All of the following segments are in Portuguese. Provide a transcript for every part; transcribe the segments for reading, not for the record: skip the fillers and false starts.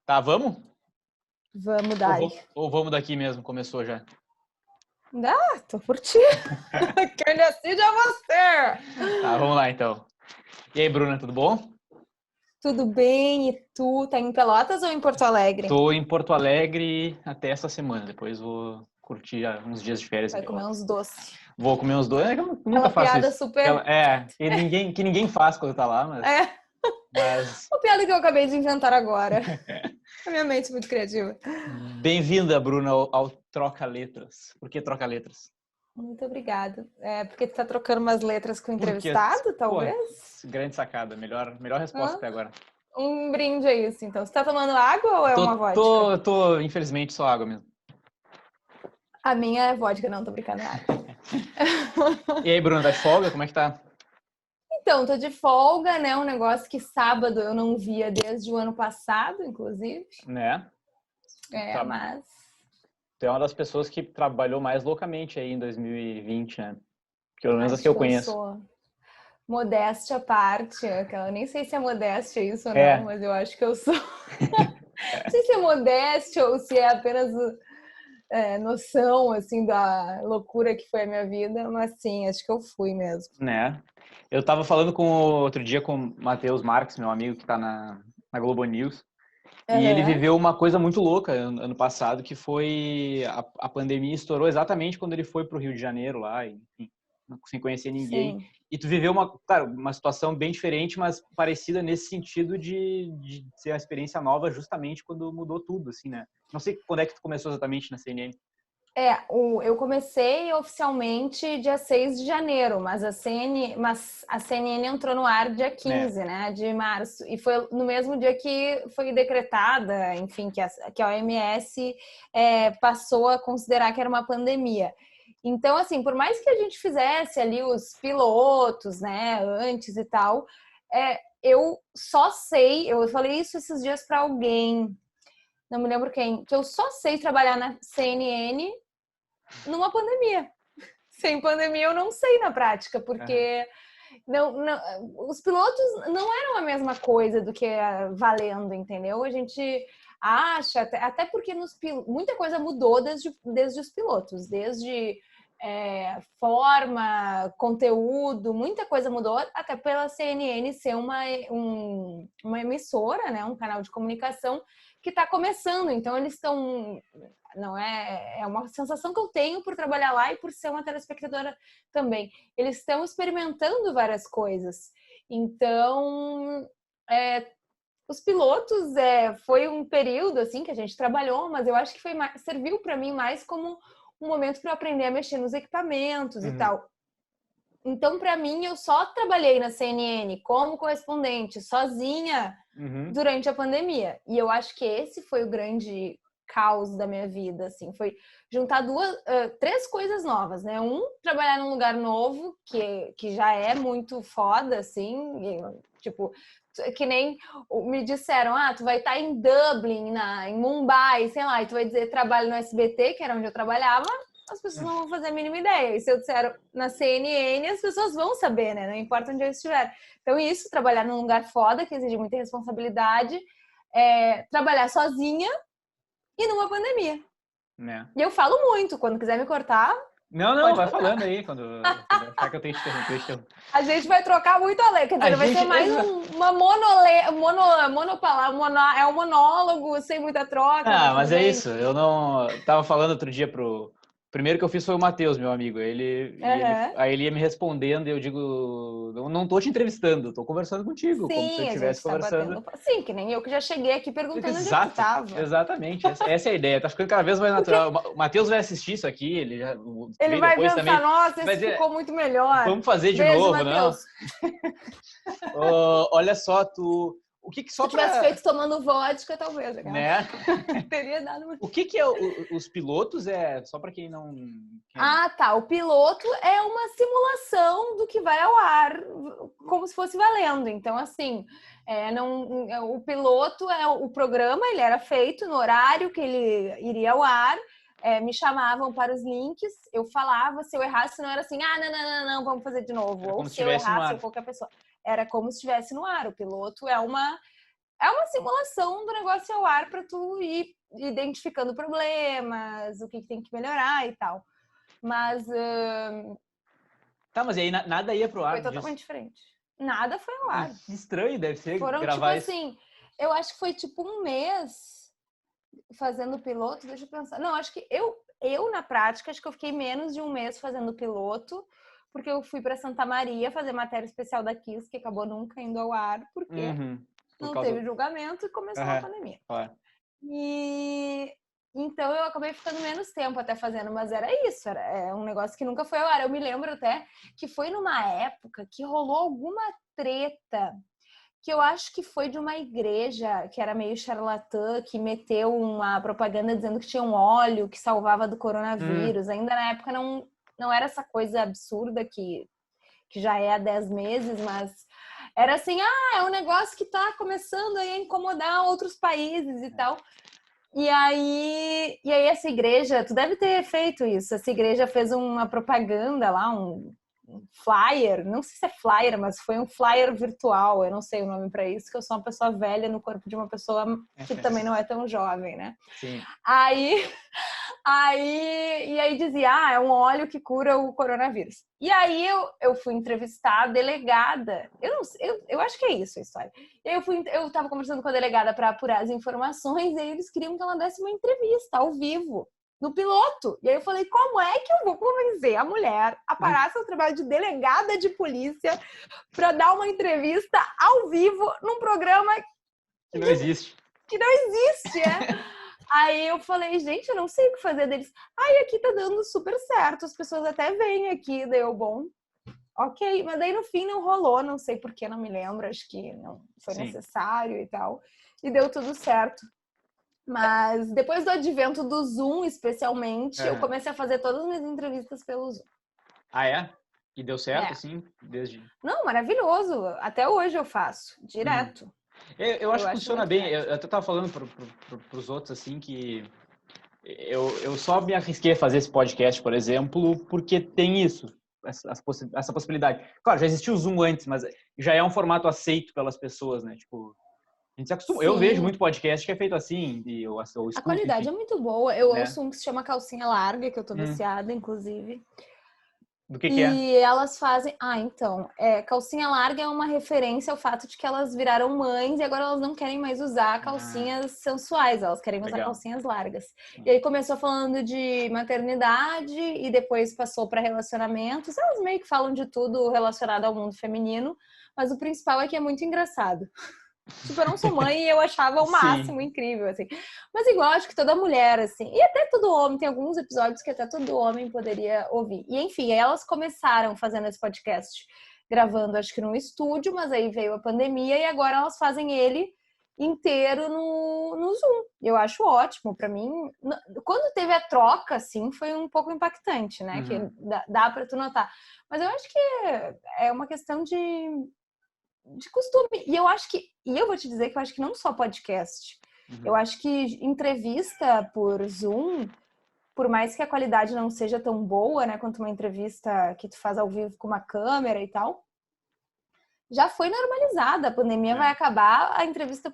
Tá, vamos? Vamos Ou, dar. ou vamos daqui mesmo? Começou já. Ah, tô por ti. Quem decide é você. Tá, vamos lá então. E aí, Bruna, tudo bom? Tudo bem? E tu? Tá em Pelotas ou em Porto Alegre? Tô em Porto Alegre até essa semana. Depois vou curtir uns dias de férias em Vai comer Pelotas. uns doces. Vou comer uns dois. É que eu nunca Aquela faço piada isso. super... Que ninguém faz quando tá lá, mas... É, mas uma piada que eu acabei de inventar agora. A minha mente é muito criativa. bem-vinda, Bruna, ao Troca Letras. Por que Troca Letras? Muito obrigada. É porque tu tá trocando umas letras com o Porque, entrevistado, pô, talvez? grande sacada. Melhor resposta Hã? até agora. Um brinde a isso, então. Você tá tomando água ou é uma vodka? Infelizmente, só água mesmo. A minha é vodka, não, tô brincando, é água. E aí, Bruna, tá de folga? Como é que tá? Então, tô de folga, né? Um negócio que sábado eu não via desde o ano passado, inclusive. Né? É, Tá, mas tu é uma das pessoas que trabalhou mais loucamente aí em 2020, né? Pelo menos as que acho eu que eu conheço. sou modéstia à parte. Aquela, nem sei se é modéstia isso ou não, É. mas eu acho que eu sou. Não sei se é modéstia ou se é apenas noção, assim, da loucura que foi a minha vida, mas sim, acho que eu fui mesmo. Né? Eu tava falando outro dia com o Matheus Marques, meu amigo que tá na Globo News, e ele Aham. viveu uma coisa muito louca ano passado, que foi a pandemia estourou exatamente quando ele foi pro Rio de Janeiro lá, e, enfim, sem conhecer ninguém. Sim. E tu viveu uma situação bem diferente, mas parecida nesse sentido de ser uma experiência nova justamente quando mudou tudo, assim, né? Não sei quando é que tu começou exatamente na CNN. Eu comecei oficialmente dia 6 de janeiro, mas a CNN entrou no ar dia Né? 15, né, de março, e foi no mesmo dia que foi decretada, enfim, que a OMS passou a considerar que era uma pandemia. Então, assim, por mais que a gente fizesse ali os pilotos, né, antes e tal, eu só sei, eu falei isso esses dias para alguém, não me lembro quem, que eu só sei trabalhar na CNN numa pandemia. Sem pandemia eu não sei na prática, Aham. porque os pilotos não eram a mesma coisa do que valendo, entendeu? A gente acha, até porque muita coisa mudou desde os pilotos, desde forma, conteúdo, muita coisa mudou, até pela CNN ser uma emissora, né, um canal de comunicação que está começando, então eles estão não é uma sensação que eu tenho por trabalhar lá e por ser uma telespectadora também. Eles estão experimentando várias coisas. Então, os pilotos foi um período assim que a gente trabalhou, mas eu acho que serviu para mim mais como um momento para eu aprender a mexer nos equipamentos e Uhum. tal. Então, para mim, eu só trabalhei na CNN como correspondente, sozinha, Uhum. durante a pandemia. E eu acho que esse foi o grande caos da minha vida, assim, foi juntar três coisas novas, né? Trabalhar num lugar novo, que já é muito foda, assim, tipo, que nem me disseram, tu vai estar em Dublin, em Mumbai, sei lá, e tu vai dizer trabalho no SBT, que era onde eu trabalhava, as pessoas não vão fazer a mínima ideia. E se eu disser na CNN, as pessoas vão saber, né? Não importa onde eu estiver. Então, isso, trabalhar num lugar foda, que exige muita responsabilidade, trabalhar sozinha e numa pandemia. Né? E eu falo muito, quando quiser me cortar, Não, pode vai cortar. falando aí quando achar que eu tenho que te interromper. A gente vai trocar muito a lei, quer A dizer, vai ser gente. mais uma é um monólogo, sem muita troca, mas Ah, tudo mas é bem. isso. Eu não. Tava falando outro dia pro. O primeiro que eu fiz foi o Matheus, meu amigo. Uhum. Aí ele ia me respondendo e eu digo: não tô te entrevistando, tô conversando contigo, como se eu Sim, a gente estivesse tá conversando. batendo. Sim, que nem eu que já cheguei aqui perguntando onde é que tu Exato, tava. exatamente. Essa é a ideia. Tá ficando cada vez mais Porque natural. O Matheus vai assistir isso aqui, ele vê vai depois pensar, também. nossa, Vai esse dizer: ficou muito melhor. vamos fazer de Beijo, novo, não? Matheus. Olha só, tu. O que Se só eu tivesse pra. feito tomando vodka, talvez. Né? Teria dado uma... O que é os pilotos? É só para quem não. Ah, tá. O piloto é uma simulação do que vai ao ar, como se fosse valendo. Então, assim, o piloto é o programa, ele era feito no horário que ele iria ao ar. Me chamavam para os links, eu falava, se eu errasse, não era assim, não, vamos fazer de novo. Era Ou como se se eu estivesse no errasse, ou ar. qualquer pessoa. Era como se estivesse no ar. O piloto é uma é uma simulação do negócio ao ar para tu ir identificando problemas, o que tem que melhorar e tal. Mas Tá, mas aí nada ia pro ar foi totalmente diferente. Nada foi ao ar. Que estranho deve ser Foram, gravar tipo assim, eu acho que foi tipo um mês fazendo piloto, deixa eu pensar. Não, acho que eu na prática, acho que eu fiquei menos de um mês fazendo piloto, porque eu fui para Santa Maria fazer matéria especial da Kiss, que acabou nunca indo ao ar, porque não teve julgamento e começou a pandemia. E então eu acabei ficando menos tempo até fazendo, mas era isso, é um negócio que nunca foi ao ar. Eu me lembro até que foi numa época que rolou alguma treta, que eu acho que foi de uma igreja que era meio charlatã, que meteu uma propaganda dizendo que tinha um óleo que salvava do coronavírus. Ainda na época não era essa coisa absurda que já é há 10 meses, mas era assim, é um negócio que tá começando aí a incomodar outros países e tal. E aí essa igreja, tu deve ter feito isso, essa igreja fez uma propaganda lá, um flyer, não sei se é flyer, mas foi um flyer virtual, eu não sei o nome para isso, que eu sou uma pessoa velha no corpo de uma pessoa que também não é tão jovem, né? Sim. E aí dizia, é um óleo que cura o coronavírus. E aí eu fui entrevistar a delegada, eu acho que é isso a história. Eu tava conversando com a delegada para apurar as informações e aí eles queriam que ela desse uma entrevista ao vivo, no piloto. E aí eu falei, como é que eu vou convencer a mulher a parar seu trabalho de delegada de polícia para dar uma entrevista ao vivo num programa que não existe? Que não existe, Aí eu falei, gente, eu não sei o que fazer deles. Aqui tá dando super certo, as pessoas até vêm aqui, daí eu, bom, ok. Mas daí no fim não rolou, não sei porquê, não me lembro, acho que não foi necessário e tal. E deu tudo certo. Mas depois do advento do Zoom, especialmente, eu comecei a fazer todas as minhas entrevistas pelo Zoom. Ah, é? E deu certo, assim, desde... Não, maravilhoso. Até hoje eu faço, direto. Eu acho que funciona bem. Eu até tava falando pros outros, assim, que eu só me arrisquei a fazer esse podcast, por exemplo, porque tem isso, essa possibilidade. Claro, já existiu o Zoom antes, mas já é um formato aceito pelas pessoas, né? Tipo, a gente se acostuma. Eu vejo muito podcast que é feito assim, e eu escuto, a qualidade é muito boa. Eu ouço um que se chama Calcinha Larga, que eu tô viciada, inclusive. Do que é? E elas fazem... então, calcinha larga é uma referência ao fato de que elas viraram mães e agora elas não querem mais usar calcinhas sensuais, elas querem usar calcinhas largas. E aí começou falando de maternidade e depois passou para relacionamentos. Elas meio que falam de tudo relacionado ao mundo feminino, mas o principal é que é muito engraçado. Tipo, eu não sou mãe e eu achava o máximo, incrível, assim. Mas igual, acho que toda mulher, assim, e até todo homem, tem alguns episódios que até todo homem poderia ouvir. E enfim, elas começaram fazendo esse podcast, gravando, acho que num estúdio, mas aí veio a pandemia e agora elas fazem ele inteiro no Zoom. Eu acho ótimo, pra mim. Quando teve a troca, assim, foi um pouco impactante, né? Que dá pra tu notar. Mas eu acho que é uma questão de costume. E eu acho que, e eu vou te dizer que eu acho que não só podcast. Eu acho que entrevista por Zoom, por mais que a qualidade não seja tão boa, né, quanto uma entrevista que tu faz ao vivo com uma câmera e tal, já foi normalizada. A pandemia vai acabar, a entrevista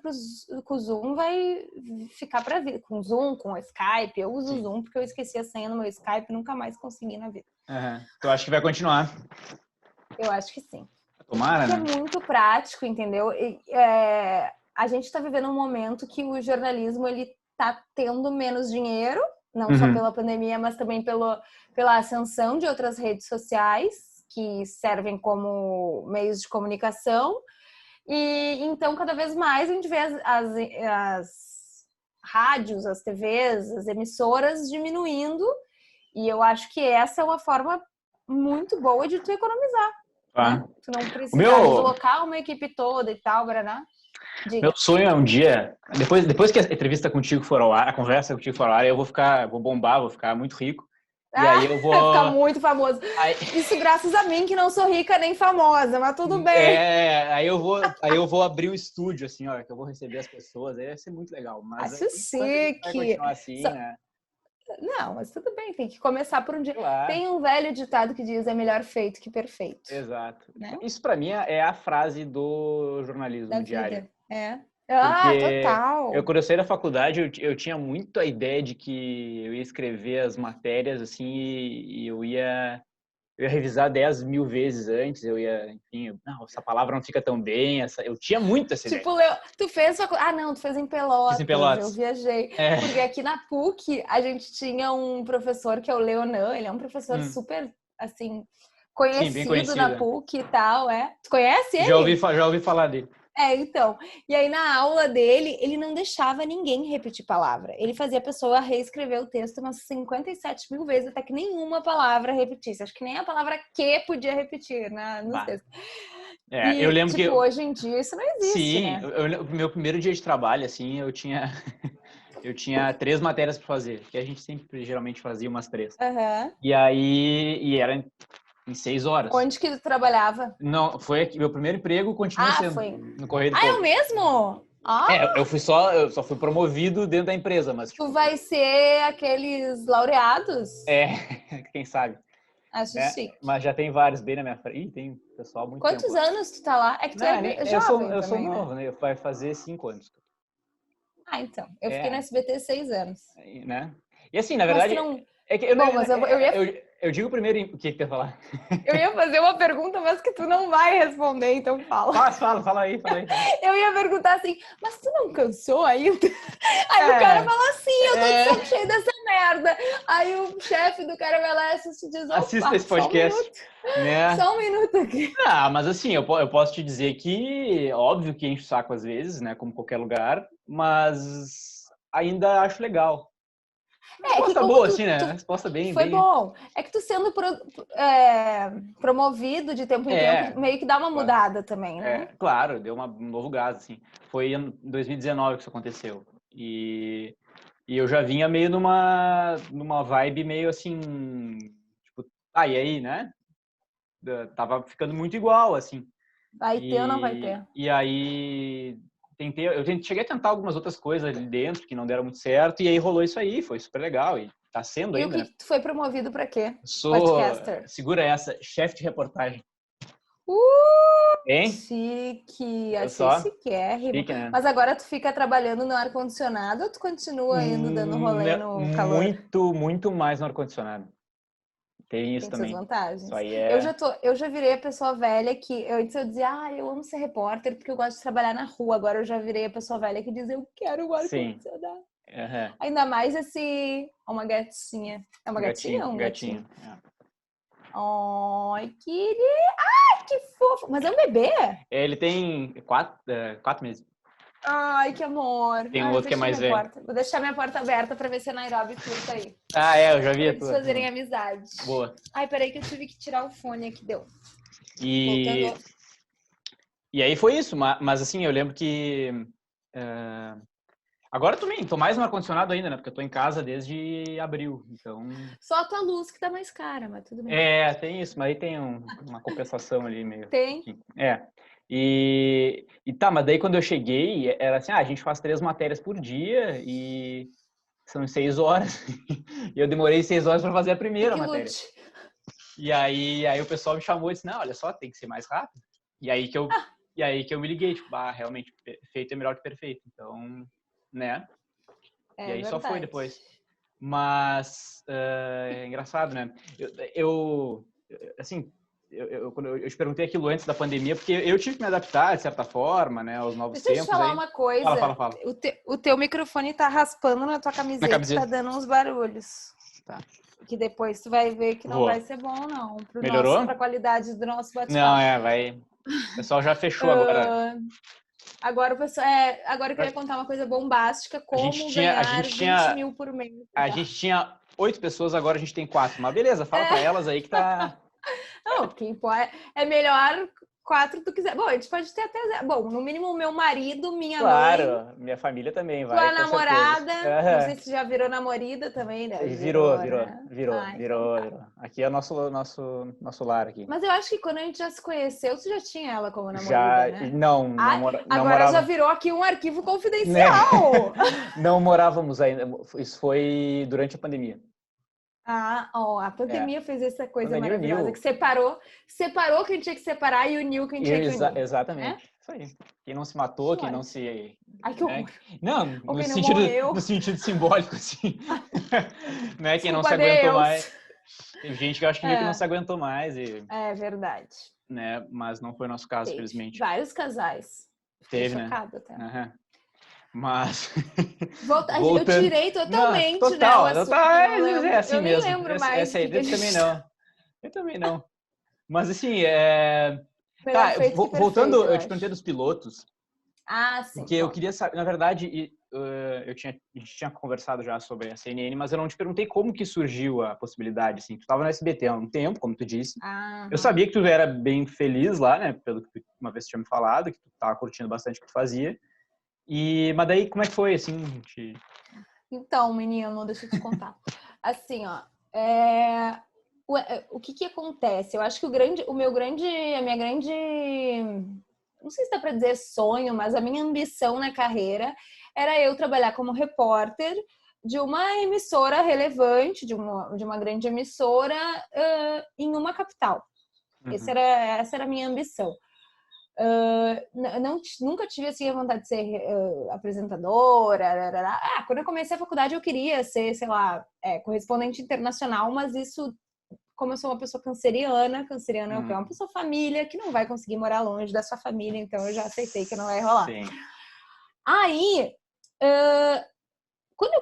com o Zoom vai ficar para vida. Com Zoom, com o Skype. Eu uso o Zoom porque eu esqueci a senha no meu Skype e nunca mais consegui na vida. Tu acha que vai continuar? Eu acho que sim. Tomara, né? É muito prático, entendeu? A gente está vivendo um momento que o jornalismo ele está tendo menos dinheiro, não só pela pandemia, mas também pela ascensão de outras redes sociais que servem como meios de comunicação. E então, cada vez mais, a gente vê as rádios, as TVs, as emissoras diminuindo. E eu acho que essa é uma forma muito boa de tu economizar. Né? Tu não precisa deslocar uma equipe toda e tal, Baraná. Meu sonho é um dia, depois que a entrevista contigo for ao ar, a conversa contigo for ao ar, eu vou bombar, vou ficar muito rico. E aí eu vou ficar muito famoso. Isso graças a mim, que não sou rica nem famosa, mas tudo bem. Aí eu vou abrir um estúdio, assim, ó, que eu vou receber as pessoas, aí vai ser muito legal. Mas acho chique. Vai continuar assim, né? Não, mas tudo bem, tem que começar por um dia. Claro. Tem um velho ditado que diz: é melhor feito que perfeito. Exato. Né? Isso pra mim é a frase do jornalismo da diário. Vida. Total. Quando eu saí da faculdade, eu tinha muito a ideia de que eu ia escrever as matérias, assim, e eu ia revisar 10 mil vezes antes, eu ia, enfim, não, essa palavra não fica tão bem, eu tinha muito essa ideia. Tipo, tu fez não, tu fez em Fiz em Pelotas, eu Pelotas. viajei. É. Porque aqui na PUC a gente tinha um professor que é o Leonan, ele é um professor super, assim, Sim, bem conhecido na conhecida. PUC e tal, Tu conhece Já ele? ouvi falar dele. Então. E aí na aula dele, ele não deixava ninguém repetir palavra. Ele fazia a pessoa reescrever o texto umas 57 mil vezes, até que nenhuma palavra repetisse. Acho que nem a palavra que podia repetir nos textos. Eu E, lembro tipo, que... hoje em dia isso não existe, Sim, né? o meu primeiro dia de trabalho, assim, eu tinha 3 matérias para fazer, que a gente sempre, geralmente, fazia umas 3. Uhum. E era em 6 horas. Onde que tu trabalhava? Não, foi aqui, meu primeiro emprego, continua sendo Foi. no Correio do É Povo. o mesmo? Eu só fui promovido dentro da empresa, mas tipo, Tu vai ser aqueles laureados? quem sabe, Acho né? chique. Mas já tem vários bem na minha frente. Ih, tem pessoal há muito tempo Quantos lá. anos tu tá lá? É que tu Não, é eu jovem sou também, novo, né? né? Vai fazer 5 anos. Então. Eu fiquei no SBT 6 anos. Né? E assim, na Mas tu verdade, não... é que eu, Bom, mas eu digo primeiro o que tu ia falar. eu ia fazer uma pergunta, mas que tu não vai responder, então fala. Fala aí. Eu ia perguntar assim, mas tu não cansou ainda? Aí o cara fala assim, eu tô de saco cheio dessa merda. Aí o chefe do cara vai lá e assiste e diz, Assista esse podcast. Né? Só um minuto aqui. Mas assim, eu posso te dizer que, óbvio que enche o saco às vezes, né? Como qualquer lugar, mas ainda acho legal. Resposta boa, assim, né? Resposta bem... Foi bom. É que tu sendo promovido de tempo em tempo, meio que dá uma mudada também, né? Claro, deu um novo gás, assim. Foi em 2019 que isso aconteceu. E eu já vinha meio numa vibe meio assim, tipo, e aí, né? Tava ficando muito igual, assim. Vai ter ou não vai ter? E aí cheguei a tentar algumas outras coisas ali dentro que não deram muito certo, e aí rolou isso aí, foi super legal, e tá sendo E ainda, o que né? Tu foi promovido pra quê? Sou, Podcaster. segura essa, chefe de reportagem. Hein? Chique, Eu achei só, chiquérrimo. chique, né? Mas agora tu fica trabalhando no ar-condicionado ou tu continua indo dando rolê no calor? Muito mais no ar-condicionado. Tem isso Tem suas também. Isso vantagens. aí Eu já virei a pessoa velha que antes eu dizia, eu amo ser repórter porque eu gosto de trabalhar na rua. Agora eu já virei a pessoa velha que diz, eu quero o ar-condicionado. Uhum. Ainda mais uma gatinha. É uma gatinha ou um gatinho? Ai, querido. Ai, que fofo. Mas é um bebê? Ele tem 4 meses. Ai, que amor. Tem um outro que é mais velho. Vou deixar minha porta aberta pra ver se a Nairobi curta aí. Eu já vi Pra a eles tua. fazerem amizade. Boa. Ai, peraí que eu tive que tirar o fone aqui, deu. E aí foi isso, mas assim, eu lembro que agora também, tô mais no ar-condicionado ainda, né? Porque eu tô em casa desde abril, então... Só a tua luz que tá mais cara, mas tudo bem. Tem isso, mas aí tem uma compensação ali meio... Tem. E mas daí quando eu cheguei, era assim, a gente faz 3 matérias por dia e são 6 horas. E eu demorei 6 horas para fazer a primeira matéria. E aí o pessoal me chamou e disse, não, olha só, tem que ser mais rápido. E aí que eu me liguei, tipo, realmente, perfeito é melhor que perfeito. Então, né? E aí verdade. Só foi depois. Mas é engraçado, né? Quando eu te perguntei aquilo antes da pandemia, porque eu tive que me adaptar, de certa forma, né, aos novos tempos. Deixa eu te falar uma coisa. Fala. O teu microfone tá raspando na tua camiseta. Tá dando uns barulhos. Tá. Que depois tu vai ver que não vai ser bom, não. Melhorou? Pra qualidade do nosso bate-papo. Não, vai... O pessoal já fechou agora. Agora, agora eu queria contar uma coisa bombástica, como ganhar 20 mil por mês. A gente tinha 8 pessoas, agora a gente tem 4. Mas beleza, fala pra elas aí que tá... Não, é melhor 4 tu quiser. Bom, a gente pode ter até... Bom, no mínimo o meu marido, minha mãe... Claro, minha família também vai, tua namorada, não sei se já virou namorida também, né? Virou. Aqui é o nosso lar aqui. Mas eu acho que quando a gente já se conheceu, tu já tinha ela como namorada, né? Não agora já virou aqui um arquivo confidencial. Não morávamos ainda, isso foi durante a pandemia. A pandemia fez essa coisa maravilhosa, que separou quem tinha que separar e uniu quem tinha que unir. Exatamente. Isso aí. Quem não se matou, quem não se... Ai, que horror. Não, no sentido simbólico, assim. Né? Quem não se aguentou mais. Tem gente que eu acho que meio que não se aguentou mais. É verdade. Né? Mas não foi o nosso caso, felizmente. Vários casais. Fiquei chocada até. Uhum. Mas... Eu tirei totalmente, não, total, né? É assim eu mesmo. nem lembro mais. Essa aí, eu também não. Mas assim, Tá, voltando, eu te perguntei dos pilotos. Ah, sim. Porque eu queria saber, na verdade, a gente tinha conversado já sobre a CNN, mas eu não te perguntei como que surgiu a possibilidade, assim. Tu estava no SBT há um tempo, como tu disse. Eu sabia que tu era bem feliz lá, né? Pelo que tu uma vez tinha me falado, que tu estava curtindo bastante o que tu fazia. Mas daí, como é que foi, assim? Então, menino, deixa eu te contar. Assim, ó, o que acontece? Eu acho que a minha grande, não sei se dá para dizer sonho, mas a minha ambição na carreira era eu trabalhar como repórter de uma emissora relevante, de uma grande emissora em uma capital. Uhum. Essa era a minha ambição. Nunca tive assim a vontade de ser apresentadora. Quando eu comecei a faculdade eu queria ser, sei lá, correspondente internacional, mas isso, como eu sou uma pessoa canceriana é uma pessoa família que não vai conseguir morar longe da sua família, então eu já aceitei que não vai rolar. Sim. Aí, quando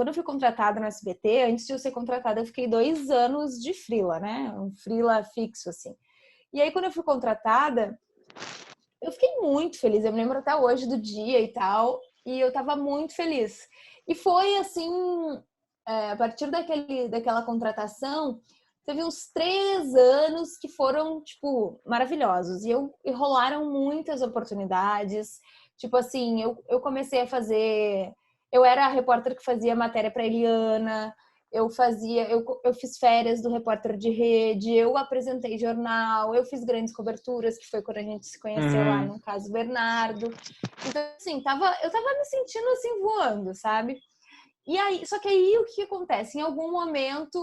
eu fui contratada no SBT, antes de eu ser contratada, eu fiquei 2 anos de freela, né? Um freela fixo, assim. E aí, quando eu fui contratada, eu fiquei muito feliz. Eu me lembro até hoje do dia e tal. E eu tava muito feliz. E foi assim, a partir daquela contratação, teve uns 3 anos que foram, tipo, maravilhosos. E rolaram muitas oportunidades. Tipo assim, eu comecei a fazer... Eu era a repórter que fazia matéria para Eliana. Eu fiz férias do repórter de rede, eu apresentei jornal, eu fiz grandes coberturas, que foi quando a gente se conheceu lá no caso Bernardo. Então, assim, eu tava me sentindo assim voando, sabe? E aí, só que aí o que acontece? Em algum momento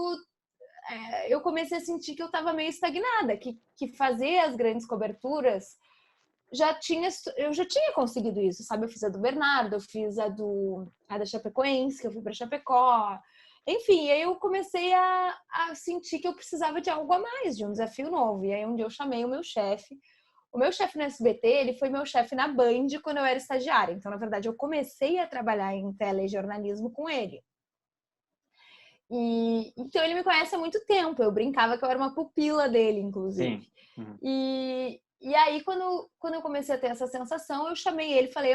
eu comecei a sentir que eu tava meio estagnada, que fazer as grandes coberturas eu já tinha conseguido isso, sabe? Eu fiz a do Bernardo, eu fiz a da Chapecoense, que eu fui para Chapecó. Enfim, aí eu comecei a sentir que eu precisava de algo a mais, de um desafio novo. E aí um dia eu chamei o meu chefe. O meu chefe no SBT, ele foi meu chefe na Band quando eu era estagiária. Então, na verdade, eu comecei a trabalhar em telejornalismo com ele. Então, ele me conhece há muito tempo. Eu brincava que eu era uma pupila dele, inclusive. Sim. Uhum. E aí, quando eu comecei a ter essa sensação, eu chamei ele e falei,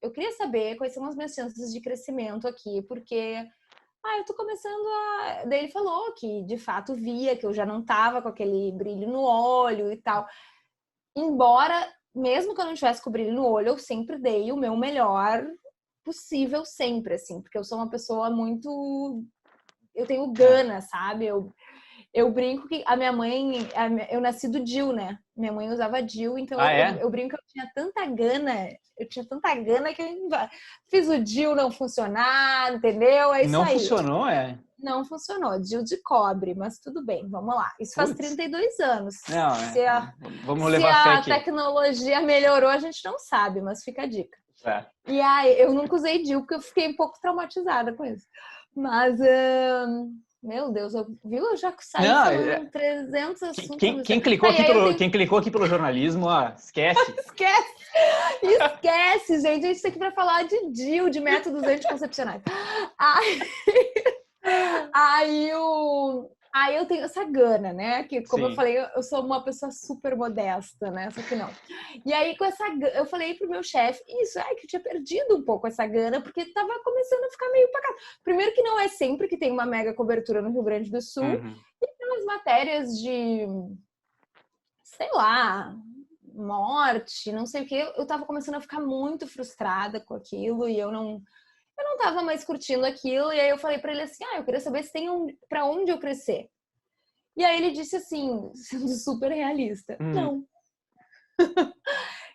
eu queria saber quais são as minhas chances de crescimento aqui, porque eu tô começando a... Daí ele falou que, de fato, via que eu já não tava com aquele brilho no olho e tal. Embora, mesmo que eu não tivesse com brilho no olho, eu sempre dei o meu melhor possível, sempre, assim, porque eu sou uma pessoa muito... Eu tenho gana, sabe? Eu brinco que a minha mãe... Eu nasci do DIU, né? Minha mãe usava DIU, então eu brinco que eu tinha tanta gana... Eu tinha tanta gana que eu fiz o DIU não funcionar, entendeu? É isso não aí. Funcionou, Não funcionou, DIU de cobre, mas tudo bem, vamos lá. Isso faz 32 anos. Não, vamos levar fé aqui. Se a tecnologia melhorou, a gente não sabe, mas fica a dica. É. E aí, eu nunca usei DIU porque eu fiquei um pouco traumatizada com isso. Mas, meu Deus, eu já saí falando 300 assuntos. Quem clicou aqui pelo jornalismo, esquece. Esquece, gente. A gente tem que ir pra falar de DIU, de métodos anticoncepcionais. Aí eu tenho essa gana, né? Que, como eu falei, eu sou uma pessoa super modesta, né? Só que não. E aí, com essa gana, eu falei pro meu chefe, que eu tinha perdido um pouco essa gana, porque tava começando a ficar meio pacato. Primeiro que não é sempre que tem uma mega cobertura no Rio Grande do Sul. E tem umas matérias de, sei lá, morte, não sei o quê. Eu tava começando a ficar muito frustrada com aquilo e eu não tava mais curtindo aquilo, e aí eu falei pra ele assim, eu queria saber se tem pra onde eu crescer. E aí ele disse assim, sendo super realista, não.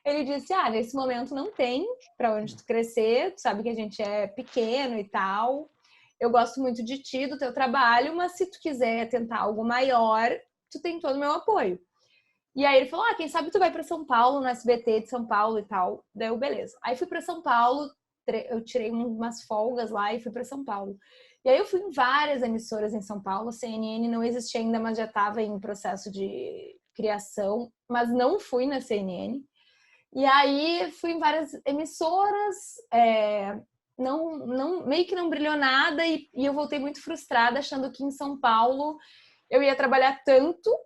Ele disse, nesse momento não tem pra onde tu crescer, tu sabe que a gente é pequeno e tal, eu gosto muito de ti, do teu trabalho, mas se tu quiser tentar algo maior, tu tem todo o meu apoio. E aí ele falou, quem sabe tu vai pra São Paulo, no SBT de São Paulo e tal. Daí eu, beleza. Aí fui pra São Paulo, eu tirei umas folgas lá e fui pra São Paulo. E aí eu fui em várias emissoras em São Paulo, a CNN não existia ainda, mas já estava em processo de criação, mas não fui na CNN. E aí fui em várias emissoras, meio que não brilhou nada e eu voltei muito frustrada, achando que em São Paulo eu ia trabalhar tanto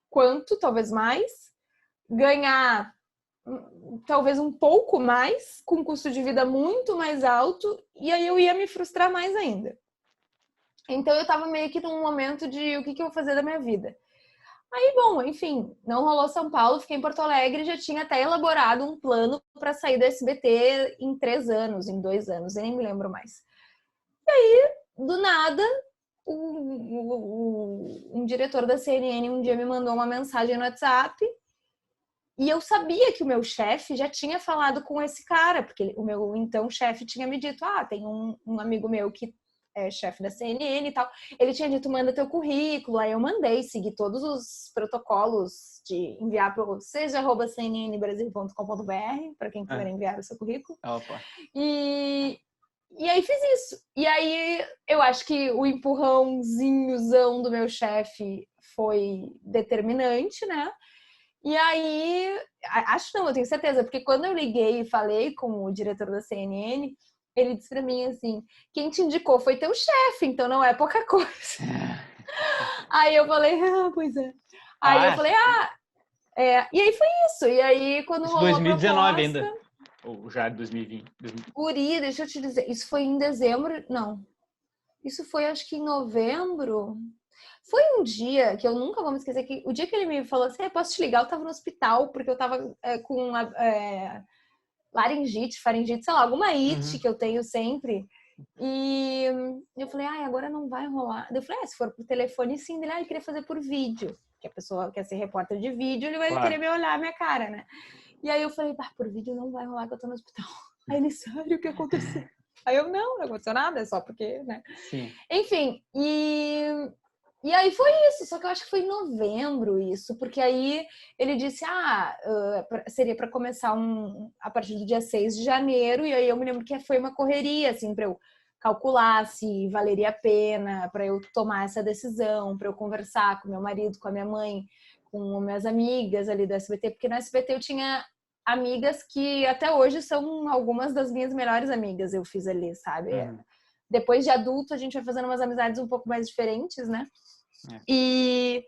quanto, talvez mais, ganhar talvez um pouco mais, com um custo de vida muito mais alto, e aí eu ia me frustrar mais ainda. Então eu tava meio que num momento de o que eu vou fazer da minha vida. Aí, bom, enfim, não rolou São Paulo, fiquei em Porto Alegre, já tinha até elaborado um plano para sair do SBT em 3 anos, em 2 anos, eu nem me lembro mais. E aí, do nada, um diretor da CNN um dia me mandou uma mensagem no WhatsApp e eu sabia que o meu chefe já tinha falado com esse cara, porque o meu então chefe tinha me dito, tem um amigo meu que é chefe da CNN e tal, ele tinha dito, manda teu currículo, aí eu mandei, segui todos os protocolos de enviar para seja@cnnbrasil.com.br, para quem quiser enviar o seu currículo. Opa. E aí fiz isso. E aí eu acho que o empurrãozinhozão do meu chefe foi determinante, né? E aí, acho não, eu tenho certeza, porque quando eu liguei e falei com o diretor da CNN, ele disse pra mim assim, quem te indicou foi teu chefe, então não é pouca coisa. Aí eu falei, pois é. Aí eu falei, e aí foi isso. E aí quando isso rolou 2019 a proposta, ainda, ou já 2020? Guri, deixa eu te dizer, isso foi em dezembro, não. Isso foi acho que em novembro. Foi um dia que eu nunca vou me esquecer, que o dia que ele me falou assim, posso te ligar, eu tava no hospital, porque eu tava com laringite, faringite, sei lá, alguma it que eu tenho sempre. E eu falei, agora não vai rolar. Eu falei, se for por telefone, sim. Ele, queria fazer por vídeo. Que a pessoa quer ser repórter de vídeo, ele vai querer me olhar, minha cara, né? E aí eu falei, por vídeo não vai rolar que eu tô no hospital. Aí ele, sério, o que aconteceu? Aí eu, não aconteceu nada, é só porque, né? Sim. Enfim, e aí foi isso, só que eu acho que foi em novembro isso, porque aí ele disse, seria para começar a partir do dia 6 de janeiro, e aí eu me lembro que foi uma correria, assim, para eu calcular se valeria a pena, para eu tomar essa decisão, para eu conversar com meu marido, com a minha mãe, com minhas amigas ali do SBT, porque no SBT eu tinha amigas que até hoje são algumas das minhas melhores amigas, eu fiz ali, sabe? Depois de adulto, a gente vai fazendo umas amizades um pouco mais diferentes, né? E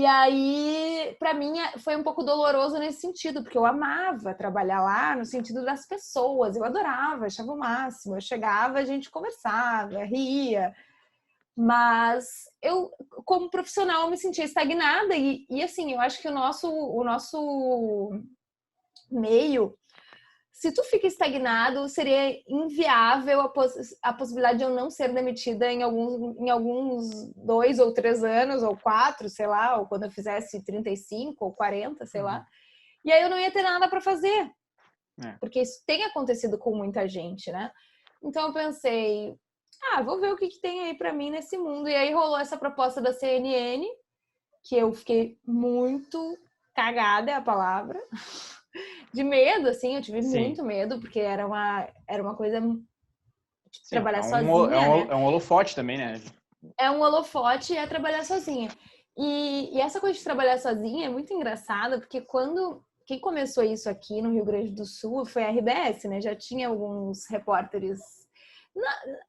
aí, pra mim, foi um pouco doloroso nesse sentido, porque eu amava trabalhar lá no sentido das pessoas, eu adorava, achava o máximo. Eu chegava, a gente conversava, ria, mas eu, como profissional, me sentia estagnada e assim, eu acho que o nosso meio, se tu fica estagnado, seria inviável a possibilidade de eu não ser demitida em alguns 2 ou 3 anos, ou 4, sei lá, ou quando eu fizesse 35 ou 40, sei lá. E aí eu não ia ter nada para fazer. Porque isso tem acontecido com muita gente, né? Então eu pensei, vou ver o que tem aí para mim nesse mundo. E aí rolou essa proposta da CNN, que eu fiquei muito cagada, é a palavra. De medo, assim, eu tive muito medo, porque era uma coisa de trabalhar sozinha, né? É um holofote também, né? É um holofote e é trabalhar sozinha. E essa coisa de trabalhar sozinha é muito engraçada, porque quem começou isso aqui no Rio Grande do Sul foi a RBS, né? Já tinha alguns repórteres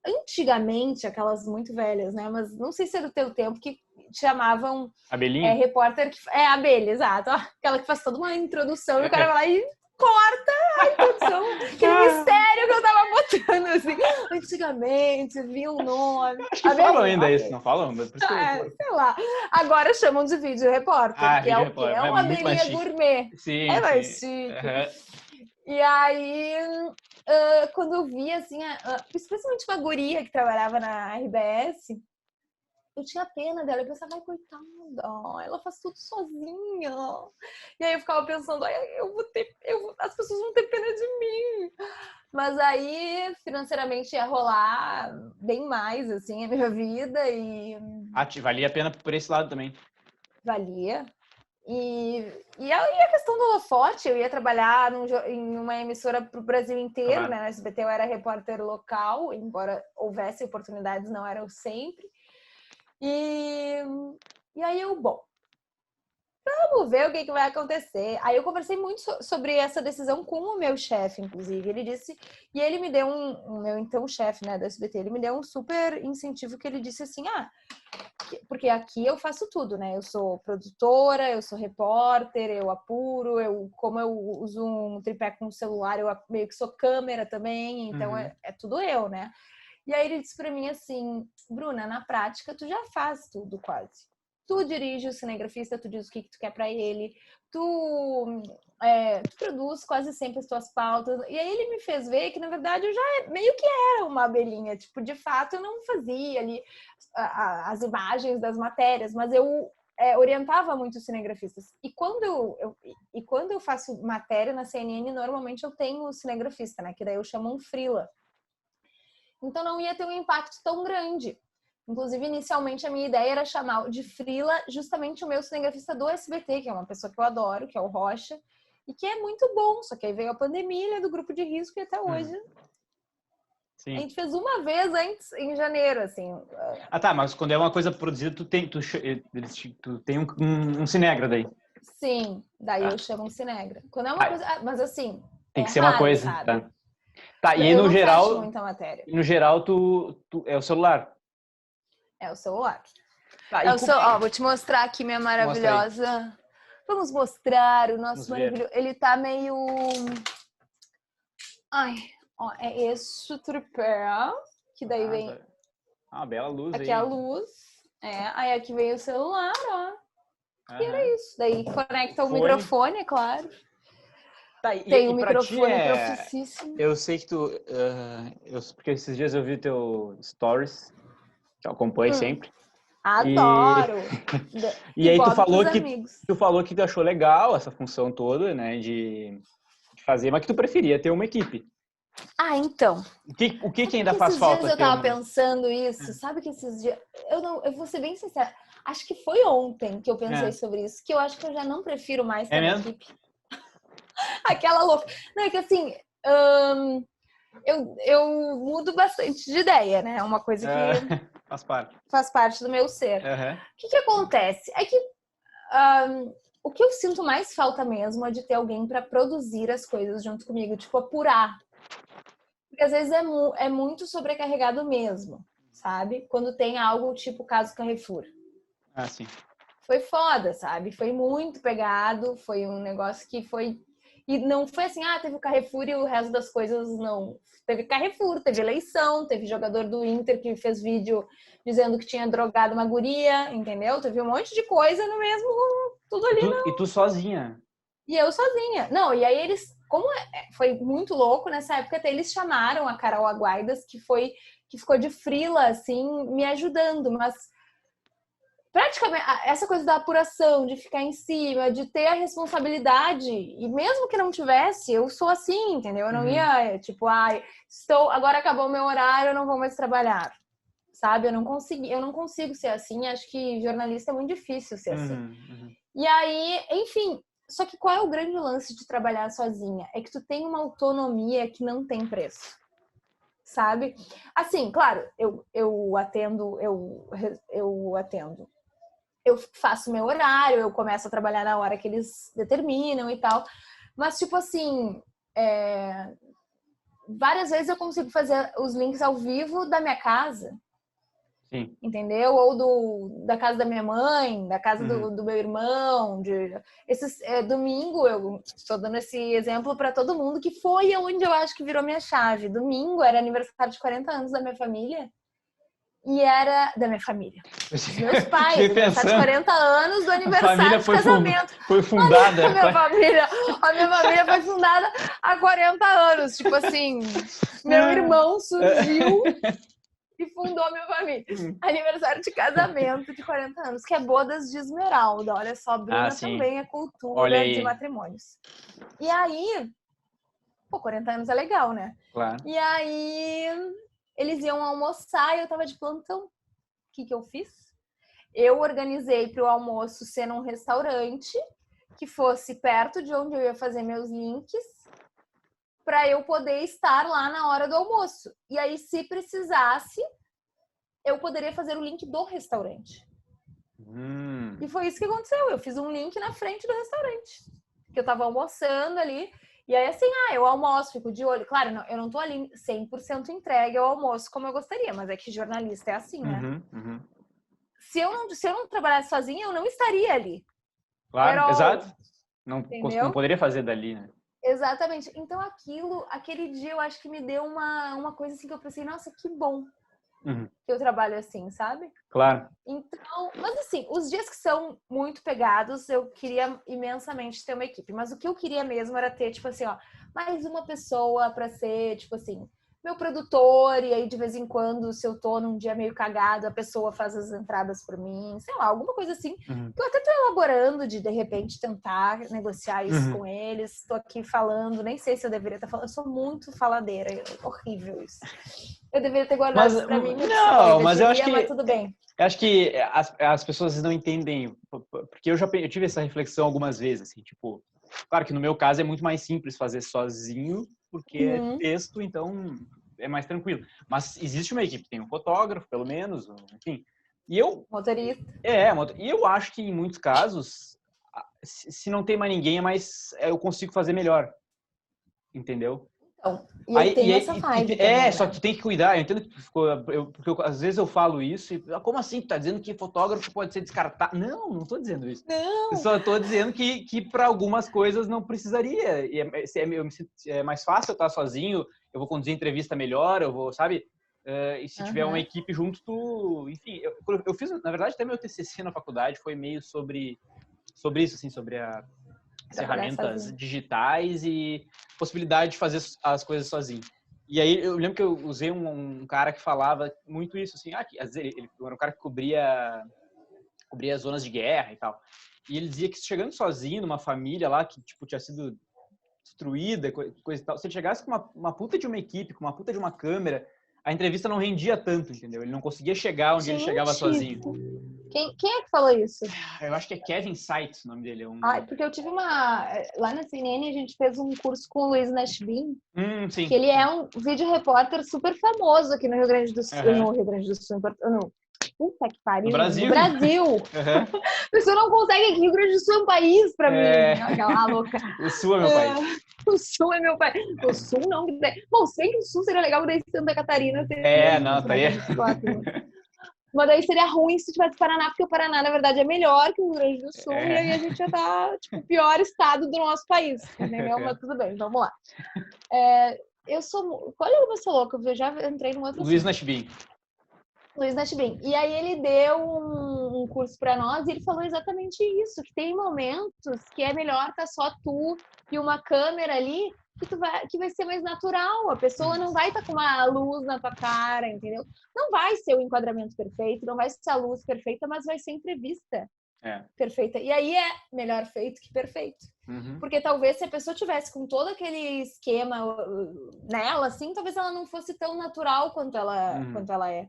antigamente, aquelas muito velhas, né? Mas não sei se era do teu tempo, que chamavam Abelhinha? repórter que é abelha, exato. Aquela que faz toda uma introdução e o cara vai lá e corta a introdução, aquele mistério que eu tava botando, assim. Antigamente, vinha um nome. Acho que falam ainda isso, não falam? Sei lá. Agora chamam de vídeo repórter, que é o quê? É uma abelhinha gourmet. Sim, é mais chique. E aí, quando eu vi, assim, especialmente uma guria que trabalhava na RBS, eu tinha pena dela, eu pensava, coitada, ela faz tudo sozinha. E aí eu ficava pensando, as pessoas vão ter pena de mim. Mas aí, financeiramente, ia rolar bem mais, assim, a minha vida e... valia a pena por esse lado também. Valia. E aí a questão do holofote, eu ia trabalhar em uma emissora para o Brasil inteiro, Claro. né? Na SBT eu era repórter local, embora houvesse oportunidades, não eram sempre. E aí bom, vamos ver o que vai acontecer. Aí eu conversei muito sobre essa decisão com o meu chefe, inclusive. Ele disse, e ele me deu o meu então chefe, né, da SBT, ele me deu um super incentivo que ele disse assim, porque aqui eu faço tudo, né? Eu sou produtora, eu sou repórter, eu apuro, como eu uso um tripé com o celular, eu meio que sou câmera também, então é tudo eu, né? E aí ele disse pra mim assim, Bruna, na prática tu já faz tudo quase. Tu dirige o cinegrafista, tu diz o que tu quer pra ele, tu produz quase sempre as tuas pautas. E aí ele me fez ver que, na verdade, eu já meio que era uma abelhinha. Tipo, de fato, eu não fazia ali as imagens das matérias, mas eu orientava muito os cinegrafistas. E quando eu faço matéria na CNN, normalmente eu tenho o cinegrafista, né? Que daí eu chamo um freela. Então não ia ter um impacto tão grande. Inclusive, inicialmente, a minha ideia era chamar de freela justamente o meu cinegrafista do SBT, que é uma pessoa que eu adoro, que é o Rocha, e que é muito bom. Só que aí veio a pandemia, ele é do grupo de risco e até hoje. Sim. A gente fez uma vez antes, em janeiro, assim. Ah, tá, mas quando é uma coisa produzida, tu tem um cinegra daí. Sim, daí eu chamo um cinegra. Quando é uma coisa... Mas assim, tem é que ser raro, uma coisa, sabe? Tá, e aí Eu no não geral... fecho muita matéria. No geral, tu é o celular. É o celular. Tá, Vou te mostrar aqui minha maravilhosa... Vamos mostrar o nosso maravilhoso. Ele tá meio... Ai, ó, é esse tripé, que daí vem... Ah, bela luz aqui aí. Aqui a luz. Aí aqui vem o celular, ó. E era isso. Daí conecta o microfone, é claro. Tá, tem um microfone profissíssimo. Eu sei que tu... porque esses dias eu vi teu stories, que eu acompanho sempre. Adoro! E aí tu falou que tu achou legal essa função toda, né, de fazer, mas que tu preferia ter uma equipe. Então. O que ainda faz falta? Esses dias eu tava pensando isso. Sabe que esses dias... Eu vou ser bem sincera. Acho que foi ontem que eu pensei sobre isso. Que eu acho que eu já não prefiro mais ter uma equipe. Aquela louca. Não, é que assim... Eu mudo bastante de ideia, né? É uma coisa que... Faz parte do meu ser. O que acontece? É que o que eu sinto mais falta mesmo é de ter alguém para produzir as coisas junto comigo, tipo, apurar. Porque às vezes é muito sobrecarregado mesmo, sabe? Quando tem algo tipo caso Carrefour. Ah, sim. Foi foda, sabe? Foi muito pegado, foi um negócio que foi... E não foi assim, teve o Carrefour e o resto das coisas não. Teve Carrefour, teve eleição, teve jogador do Inter que fez vídeo dizendo que tinha drogado uma guria, entendeu? Teve um monte de coisa no mesmo, tudo ali. E tu sozinha? E eu sozinha. Não, e aí eles, foi muito louco nessa época, até eles chamaram a Carol Aguaidas, que ficou de freela, assim, me ajudando, mas praticamente, essa coisa da apuração, de ficar em cima, de ter a responsabilidade, e mesmo que não tivesse, eu sou assim, entendeu? Eu não ia, tipo, agora acabou o meu horário, eu não vou mais trabalhar, sabe? Eu não consigo ser assim, acho que jornalista é muito difícil ser assim. E aí, enfim, só que qual é o grande lance de trabalhar sozinha? É que tu tem uma autonomia que não tem preço. Sabe? Assim, claro, eu atendo, eu faço meu horário, eu começo a trabalhar na hora que eles determinam e tal. Mas, tipo assim, várias vezes eu consigo fazer os links ao vivo da minha casa. Sim. Entendeu? Ou da casa da minha mãe, da casa do meu irmão. Domingo, eu estou dando esse exemplo para todo mundo, que foi onde eu acho que virou minha chave. Domingo era aniversário de 40 anos da minha família. E era da minha família. Dos meus pais, aniversário de 40 anos do aniversário de casamento. Foi fundada. A minha família foi fundada há 40 anos. Tipo assim, meu irmão surgiu e fundou a minha família. Aniversário de casamento de 40 anos, que é bodas de Esmeralda. Olha só, Bruna também é cultura de matrimônios. E aí, 40 anos é legal, né? Claro. E aí, eles iam almoçar e eu tava de plantão. O que eu fiz? Eu organizei para o almoço ser num restaurante que fosse perto de onde eu ia fazer meus links, para eu poder estar lá na hora do almoço. E aí, se precisasse, eu poderia fazer o link do restaurante. E foi isso que aconteceu. Eu fiz um link na frente do restaurante. Que eu tava almoçando ali. E aí, assim, eu almoço, fico de olho. Claro, eu não tô ali 100% entregue ao almoço como eu gostaria, mas é que jornalista é assim, né? Se eu não trabalhasse sozinha, eu não estaria ali. Claro, exato. Não Entendeu? poderia fazer dali, né? Exatamente. Então, aquele dia, eu acho que me deu uma coisa assim que eu pensei, nossa, que bom que eu trabalho assim, sabe? Claro. Então, mas assim, os dias que são muito pegados, eu queria imensamente ter uma equipe. Mas o que eu queria mesmo era ter, tipo assim, mais uma pessoa pra ser, tipo assim, meu produtor. E aí, de vez em quando, se eu tô num dia meio cagado, a pessoa faz as entradas por mim. Sei lá, alguma coisa assim. Que eu até tô elaborando de repente, tentar negociar isso com eles. Tô aqui falando, nem sei se eu deveria estar falando. Eu sou muito faladeira, é horrível isso. Eu deveria ter guardado isso pra mim, mas eu acho que mas tudo bem. Eu acho que as pessoas não entendem, porque eu tive essa reflexão algumas vezes, assim, tipo, claro que no meu caso é muito mais simples fazer sozinho, porque é texto, então é mais tranquilo. Mas existe uma equipe, tem um fotógrafo, pelo menos, enfim. Motorista. E eu acho que em muitos casos, se não tem mais ninguém, eu consigo fazer melhor, entendeu? Então, e aí tem essa vibe também, só né? que tem que cuidar. Eu entendo que porque às vezes eu falo isso e como assim? Tu tá dizendo que fotógrafo pode ser descartado? Não tô dizendo isso. Não. Eu só tô dizendo que para algumas coisas não precisaria. E é mais fácil eu estar sozinho, eu vou conduzir entrevista melhor, eu vou, sabe? E se tiver uma equipe junto, enfim, eu fiz, na verdade, até meu TCC na faculdade foi meio sobre isso, assim, sobre as ferramentas digitais e possibilidade de fazer as coisas sozinho. E aí eu lembro que eu usei um cara que falava muito isso, assim, que às vezes ele era um cara que cobria zonas de guerra e tal. E ele dizia que chegando sozinho numa família lá que tipo tinha sido destruída, coisa e tal, se ele chegasse com uma puta de uma equipe, com uma puta de uma câmera, a entrevista não rendia tanto, entendeu? Ele não conseguia chegar onde ele chegava sozinho. Quem é que falou isso? Eu acho que é Kevin Seitz o nome dele. Porque eu tive lá na CNN, a gente fez um curso com o Luiz Nashbin, sim. que ele é um vídeo repórter super famoso aqui no Rio Grande do Sul. No Rio Grande do Sul, puta que pariu. No Brasil. No Brasil. A pessoa não consegue aqui. Rio Grande do Sul é um país pra mim. Aquela louca. O Sul é meu país. O Sul é meu país. O Sul não. Bom, sei que o Sul seria legal, daí Santa Catarina seria. Não, tá aí. Mas daí seria ruim se tivesse Paraná, porque o Paraná, na verdade, é melhor que o Rio Grande do Sul. E aí a gente já tá, tipo, o pior estado do nosso país. Entendeu? Mas tudo bem, vamos lá. Olha como eu sou louca, eu já entrei num outro. Luiz Nashbin. E aí ele deu um curso para nós e ele falou exatamente isso, que tem momentos que é melhor estar só tu e uma câmera ali, que vai ser mais natural. A pessoa não vai estar com uma luz na tua cara, entendeu? Não vai ser o enquadramento perfeito, não vai ser a luz perfeita, mas vai ser a entrevista perfeita. E aí é melhor feito que perfeito. Porque talvez se a pessoa tivesse com todo aquele esquema nela, assim, talvez ela não fosse tão natural quanto ela é.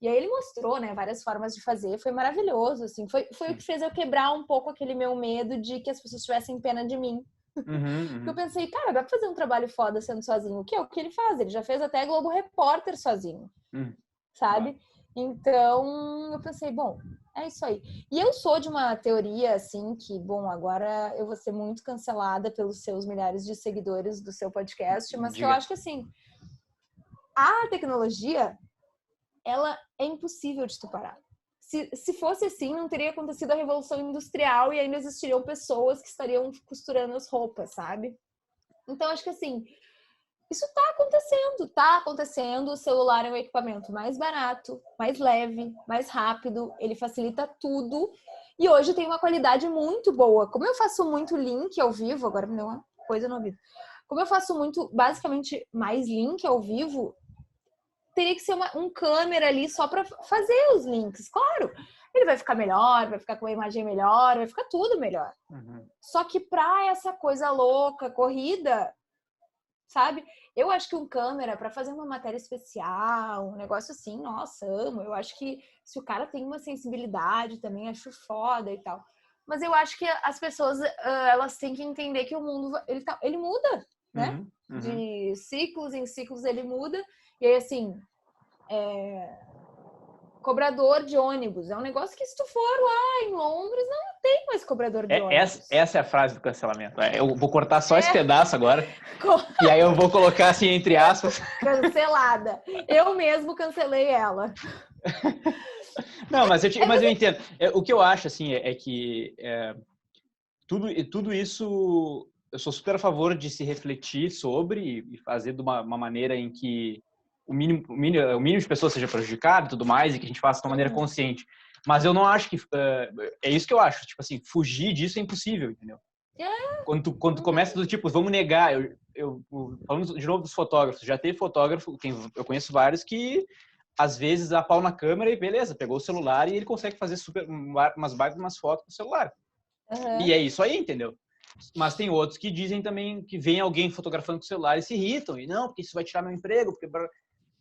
E aí ele mostrou, né, várias formas de fazer, foi maravilhoso, assim, foi o que fez eu quebrar um pouco aquele meu medo de que as pessoas tivessem pena de mim. Eu pensei, cara, dá pra fazer um trabalho foda sendo sozinho, o que é o que ele faz? Ele já fez até Globo Repórter sozinho, sabe? Então, eu pensei, bom, é isso aí. E eu sou de uma teoria, assim, que, bom, agora eu vou ser muito cancelada pelos seus milhares de seguidores do seu podcast, mas que eu acho que, assim, a tecnologia, ela é impossível de tu parar. Se fosse assim, não teria acontecido a Revolução Industrial e ainda existiriam pessoas que estariam costurando as roupas, sabe? Então, acho que assim, isso tá acontecendo. O celular é um equipamento mais barato, mais leve, mais rápido, ele facilita tudo e hoje tem uma qualidade muito boa. Como eu faço muito link ao vivo, agora me deu uma coisa no ouvido. Como eu faço muito, basicamente, mais link ao vivo, teria que ser um câmera ali só para fazer os links. Claro, ele vai ficar melhor, vai ficar com uma imagem melhor, vai ficar tudo melhor. Só que para essa coisa louca, corrida, sabe? Eu acho que um câmera para fazer uma matéria especial, um negócio assim, nossa, amo. Eu acho que se o cara tem uma sensibilidade também, acho foda e tal. Mas eu acho que as pessoas, elas têm que entender que o mundo, ele muda, né? De ciclos em ciclos ele muda. E aí, assim, cobrador de ônibus. É um negócio que se tu for lá em Londres, não tem mais cobrador de ônibus. Essa é a frase do cancelamento. Eu vou cortar só esse pedaço agora. E aí eu vou colocar assim, entre aspas. Cancelada. Eu mesmo cancelei ela. Não, mas eu entendo. O que eu acho, assim, é que tudo isso... Eu sou super a favor de se refletir sobre e fazer de uma maneira em que o mínimo de pessoas seja prejudicado e tudo mais, e que a gente faça de uma maneira consciente. Mas eu não acho que... é isso que eu acho. Tipo assim, fugir disso é impossível, entendeu? Quando tu começa do tipo, vamos negar... Falando de novo dos fotógrafos. Já teve fotógrafo, eu conheço vários que... Às vezes, a pau na câmera e beleza, pegou o celular e ele consegue fazer umas fotos com o celular. E é isso aí, entendeu? Mas tem outros que dizem também que vem alguém fotografando com o celular e se irritam. E não, porque isso vai tirar meu emprego.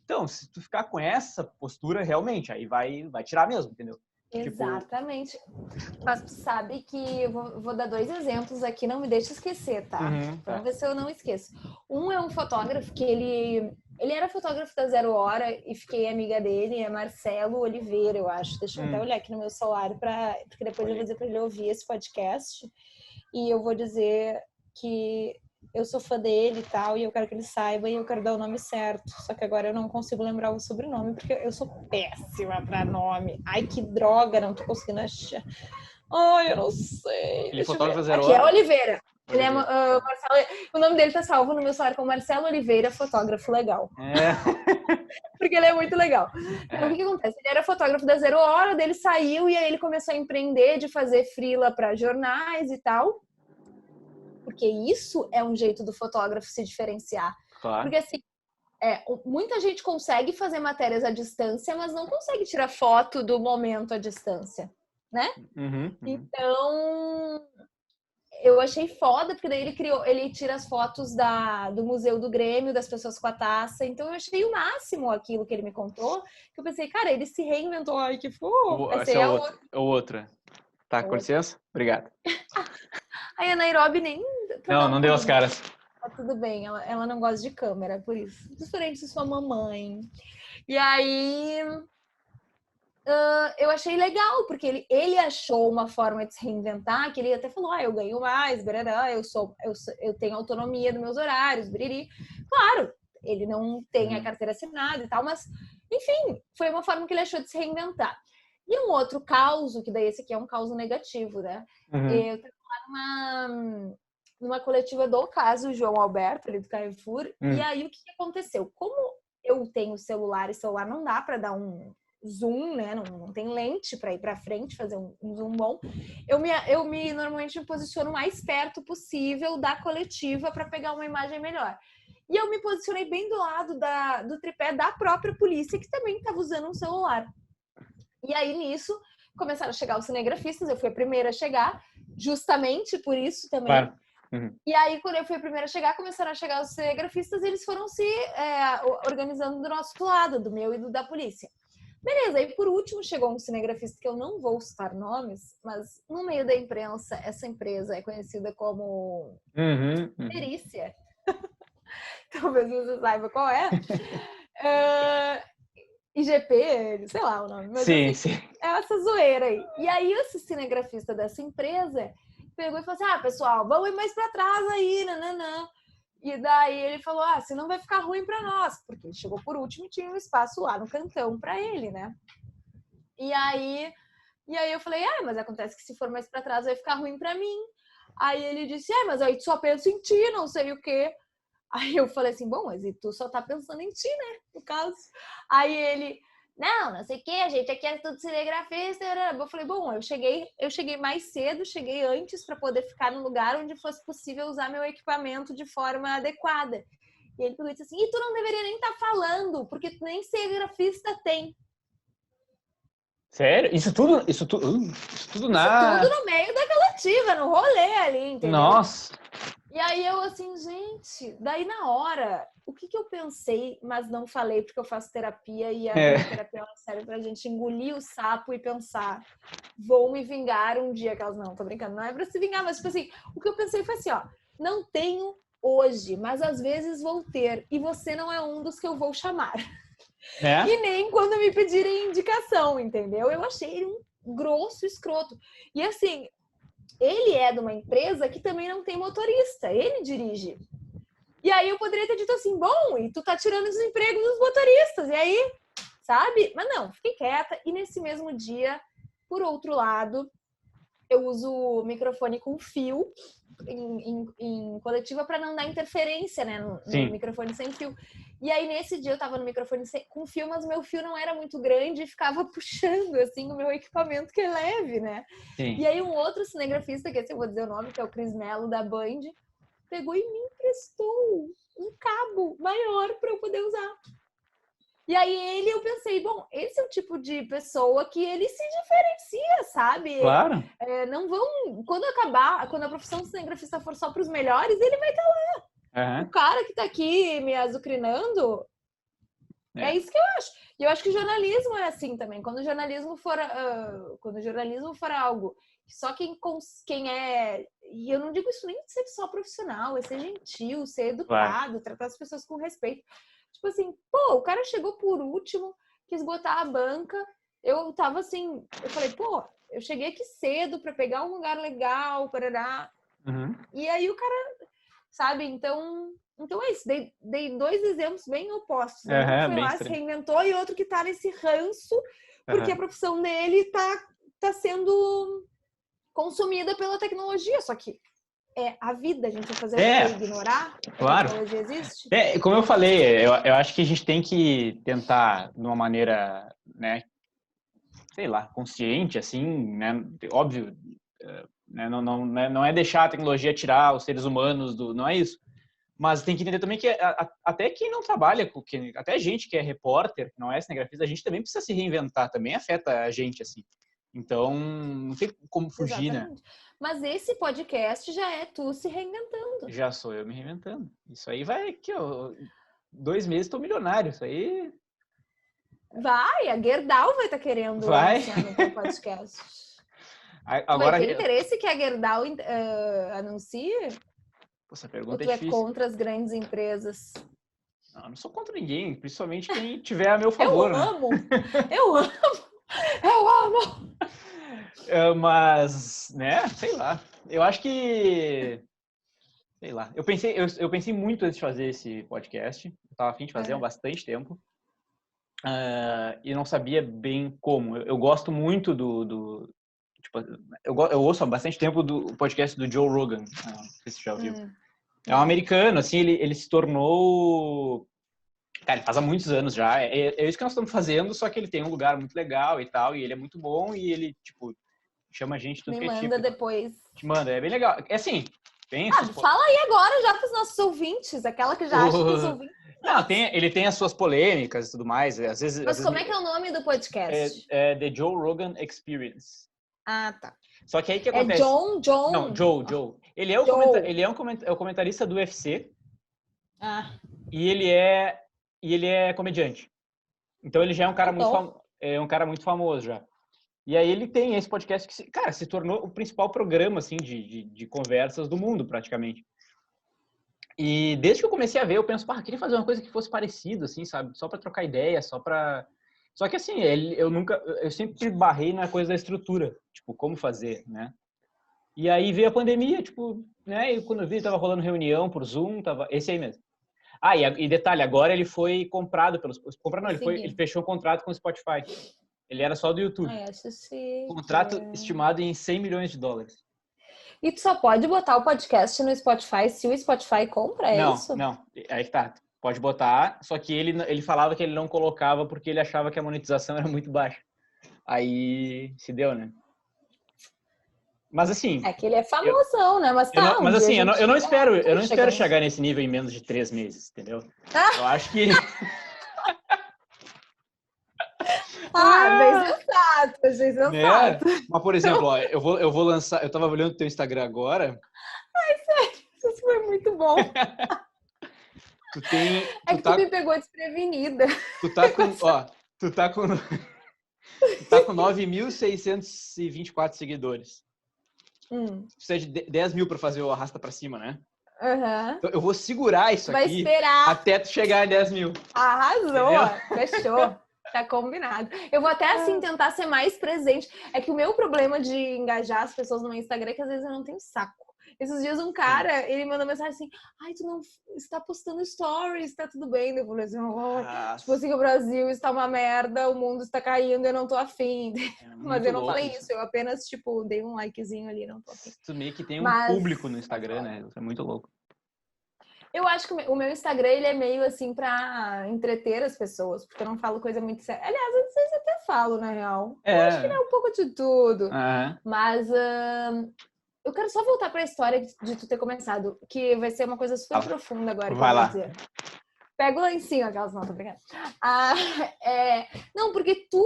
Então, se tu ficar com essa postura, realmente, aí vai tirar mesmo, entendeu? Exatamente. Tipo... Mas tu sabe que eu vou dar 2 exemplos aqui, não me deixa esquecer, tá? Vamos ver se eu não esqueço. Um é um fotógrafo que ele era fotógrafo da Zero Hora e fiquei amiga dele, é Marcelo Oliveira, eu acho. Deixa eu até olhar aqui no meu celular, porque depois eu vou dizer para ele ouvir esse podcast. E eu vou dizer que eu sou fã dele e tal, e eu quero que ele saiba, e eu quero dar o nome certo. Só que agora eu não consigo lembrar o sobrenome, porque eu sou péssima pra nome. Ai, que droga, não tô conseguindo achar. Ai, eu não sei. Ele fotógrafo Zero Hora. Aqui é Oliveira. Ele é Marcelo, o nome dele tá salvo no meu celular como Marcelo Oliveira, fotógrafo legal. Porque ele é muito legal. Então, o que acontece? Ele era fotógrafo da Zero Hora, dele saiu e aí ele começou a empreender de fazer freela para jornais e tal. Porque isso é um jeito do fotógrafo se diferenciar. Claro. Porque assim, muita gente consegue fazer matérias à distância, mas não consegue tirar foto do momento à distância, né? Então... Eu achei foda, porque daí ele tira as fotos do Museu do Grêmio, das pessoas com a taça. Então eu achei o máximo aquilo que ele me contou. Que eu pensei, cara, ele se reinventou. Ai, que fofo. Essa é outra. Tá, com licença? Obrigado. Aí a Nairobi nem... Não deu as caras. Tá tudo bem, ela não gosta de câmera, por isso. Diferente de sua mamãe. E aí... eu achei legal, porque ele achou uma forma de se reinventar, que ele até falou, eu ganho mais, barará, eu tenho autonomia dos meus horários, biriri. Claro, ele não tem a carteira assinada e tal, mas, enfim, foi uma forma que ele achou de se reinventar. E um outro caos, que daí esse aqui é um caos negativo, né? Eu estava lá numa coletiva do caso João Alberto, ali do Carrefour, e aí o que aconteceu? Como eu tenho celular e celular não dá para dar um zoom, né? Não tem lente para ir para frente, fazer um zoom bom. Eu normalmente me posiciono mais perto possível da coletiva para pegar uma imagem melhor. E eu me posicionei bem do lado do tripé da própria polícia, que também estava usando um celular. E aí, nisso, começaram a chegar os cinegrafistas. Eu fui a primeira a chegar, justamente por isso também. Claro. E aí, quando eu fui a primeira a chegar, começaram a chegar os cinegrafistas e eles foram se organizando do nosso lado, do meu e do da polícia. Beleza, e por último chegou um cinegrafista que eu não vou citar nomes, mas no meio da imprensa, essa empresa é conhecida como Perícia. Talvez você saiba qual é. IGP, sei lá o nome. Mas sim, assim, sim. É essa zoeira aí. E aí esse cinegrafista dessa empresa pegou e falou assim, pessoal, vamos ir mais pra trás aí, nananã. E daí ele falou, senão vai ficar ruim pra nós. Porque ele chegou por último e tinha um espaço lá no cantão pra ele, né? E aí eu falei, mas acontece que se for mais pra trás vai ficar ruim pra mim. Aí ele disse, mas aí tu só pensa em ti, não sei o quê. Aí eu falei assim, bom, mas e tu só tá pensando em ti, né? No caso. Aí ele, não sei o quê, a gente aqui é tudo cinegrafista. Eu falei, bom, eu cheguei mais cedo, cheguei antes para poder ficar no lugar onde fosse possível usar meu equipamento de forma adequada. E ele disse assim, e tu não deveria nem estar falando, porque tu nem cinegrafista tem. Sério? Isso tudo na... Isso tudo no meio da coletiva, no rolê ali, entendeu? Nossa! E aí eu assim, gente, daí na hora o que eu pensei, mas não falei porque eu faço terapia e a minha terapia ela serve pra gente engolir o sapo e pensar, vou me vingar um dia, que elas não, tô brincando, não é pra se vingar, mas tipo assim, o que eu pensei foi assim, ó, não tenho hoje, mas às vezes vou ter e você não é um dos que eu vou chamar. E nem quando me pedirem indicação, entendeu? Eu achei ele um grosso escroto. E assim, ele é de uma empresa que também não tem motorista, ele dirige. E aí eu poderia ter dito assim, bom, e tu tá tirando os empregos dos motoristas, e aí, sabe? Mas não, fiquei quieta. E nesse mesmo dia, por outro lado, eu uso o microfone com fio em coletiva para não dar interferência, né? No microfone sem fio. E aí, nesse dia, eu tava no microfone com fio, mas o meu fio não era muito grande e ficava puxando, assim, o meu equipamento, que é leve, né? Sim. E aí, um outro cinegrafista, que esse eu vou dizer o nome, que é o Cris Mello, da Band, pegou e me emprestou um cabo maior para eu poder usar. E aí eu pensei, bom, esse é o tipo de pessoa que ele se diferencia, sabe? Claro. Não vão... Quando a profissão de cinegrafista for só para os melhores, ele vai estar lá. O cara que está aqui me azucrinando, é isso que eu acho. E eu acho que o jornalismo é assim também. Quando o jornalismo for algo que só quem é... E eu não digo isso nem de ser só profissional, é ser gentil, ser educado, tratar as pessoas com respeito. Tipo assim, pô, o cara chegou por último, quis botar a banca. Eu tava assim, eu falei, pô, eu cheguei aqui cedo pra pegar um lugar legal, parará. E aí o cara, sabe? Então é isso. Dei 2 exemplos bem opostos. Um que foi lá, se reinventou, e outro que tá nesse ranço, porque a profissão dele tá sendo consumida pela tecnologia. Só que é a vida, a gente vai fazer o quê? Ignorar que a tecnologia existe? Como eu falei, eu acho que a gente tem que tentar, de uma maneira, né, sei lá, consciente, assim, né, óbvio, né, não é deixar a tecnologia tirar os seres humanos não é isso, mas tem que entender também que até quem não trabalha, até a gente que é repórter, que não é cinegrafista, a gente também precisa se reinventar, também afeta a gente, assim. Então, não tem como fugir, exatamente, né? Mas esse podcast já é tu se reinventando. Já sou eu me reinventando. Isso aí vai aqui, ó. 2 meses tô milionário. Isso aí... Vai, a Gerdau vai estar querendo anunciar no teu podcast. Agora... Vai ter interesse que a Gerdau anuncie? Essa pergunta ou tu é difícil. Contra as grandes empresas? Não sou contra ninguém, principalmente quem tiver a meu favor. Eu amo! Mas, né, sei lá. Eu acho que... Sei lá. Eu pensei muito antes de fazer esse podcast. Eu tava a fim de fazer há bastante tempo. E não sabia bem como. Eu gosto muito tipo, eu ouço há bastante tempo do podcast do Joe Rogan. Não sei se você já ouviu. É um americano, assim, ele se tornou... Cara, ele faz há muitos anos já. É isso que nós estamos fazendo, só que ele tem um lugar muito legal e tal, e ele é muito bom, e ele, tipo, chama a gente tudo que é tipo. Me manda depois. Te manda, é bem legal. É assim, tem... fala aí agora já para os nossos ouvintes, aquela que já acha que os ouvintes... Não, ele tem as suas polêmicas e tudo mais. Às vezes, mas como é que é o nome do podcast? É The Joe Rogan Experience. Ah, tá. Só que aí que acontece... John? Não, Joe. Ele é o comentarista do UFC. E ele é comediante. Então ele já é um cara um cara muito famoso já. E aí ele tem esse podcast que, cara, se tornou o principal programa, assim, de conversas do mundo, praticamente. E desde que eu comecei a ver, eu penso, queria fazer uma coisa que fosse parecido, assim, sabe? Só pra trocar ideia, só que, assim, eu sempre barrei na coisa da estrutura, tipo, como fazer, né? E aí veio a pandemia, tipo, né? E quando eu vi, tava rolando reunião por Zoom, esse aí mesmo. E detalhe, agora ele foi comprado pelos... Ele fechou um contrato com o Spotify. Ele era só do YouTube. Contrato estimado em $100 milhões. E tu só pode botar o podcast no Spotify se o Spotify compra, isso? Não. Aí que tá. Pode botar, só que ele falava que ele não colocava porque ele achava que a monetização era muito baixa. Aí se deu, né? Mas assim... É que ele é famosão, né? Mas mas assim, eu não espero chegar nesse nível em menos de 3 meses, entendeu? Eu acho que... bem sensato. Né? Mas, por exemplo, ó, eu vou lançar... Eu tava olhando o teu Instagram agora. Ai, sério, isso foi muito bom. É que tu me pegou desprevenida. Tu tá com, ó, tu tá com 9.624 seguidores. Precisa de 10 mil pra fazer o arrasta pra cima, né? Então, eu vou segurar isso vai aqui esperar até tu chegar em 10 mil. Arrasou, fechou. Tá combinado. Eu vou até, assim, tentar ser mais presente. É que o meu problema de engajar as pessoas no meu Instagram é que às vezes eu não tenho saco. Esses dias um cara, ele mandou mensagem assim, ai, tu não está postando stories, tá tudo bem? Eu falei assim, tipo assim, o Brasil está uma merda, o mundo está caindo, eu não tô afim. Mas eu não falei isso, eu apenas, tipo, dei um likezinho ali, não tô afim. Tu meio que tem um público no Instagram, né? Isso é muito louco. Eu acho que o meu Instagram, ele é meio assim pra entreter as pessoas, porque eu não falo coisa muito séria. Aliás, às vezes até falo, na real. Eu acho que ele é um pouco de tudo. Mas eu quero só voltar pra história de tu ter começado, que vai ser uma coisa super profunda agora que eu vou dizer. Pega o lencinho, aquelas notas, obrigada. Não, porque tu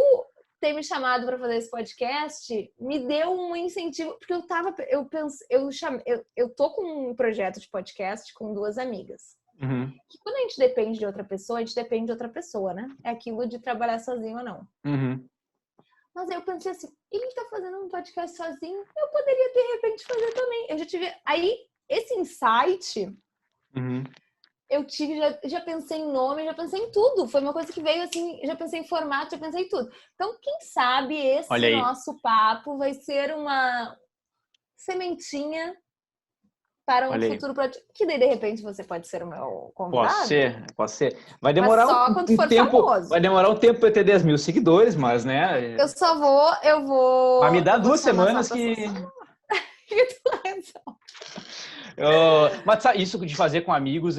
ter me chamado para fazer esse podcast me deu um incentivo, porque eu tô com um projeto de podcast com 2 amigas. Que quando a gente depende de outra pessoa, a gente depende de outra pessoa, né? É aquilo de trabalhar sozinho ou não. Mas aí eu pensei assim, ele tá fazendo um podcast sozinho, eu poderia de repente fazer também. Eu já tive aí esse insight. Eu tive, já pensei em nome, já pensei em tudo. Foi uma coisa que veio assim, já pensei em formato, já pensei em tudo. Então, quem sabe esse nosso papo vai ser uma sementinha para um futuro projeto. Que daí, de repente, você pode ser o meu convidado. Pode ser. Vai demorar um tempo. Famoso. Vai demorar um tempo para eu ter 10 mil seguidores, mas, né? Eu vou. Mas me dá 2 semanas que. Mas sabe, isso de fazer com amigos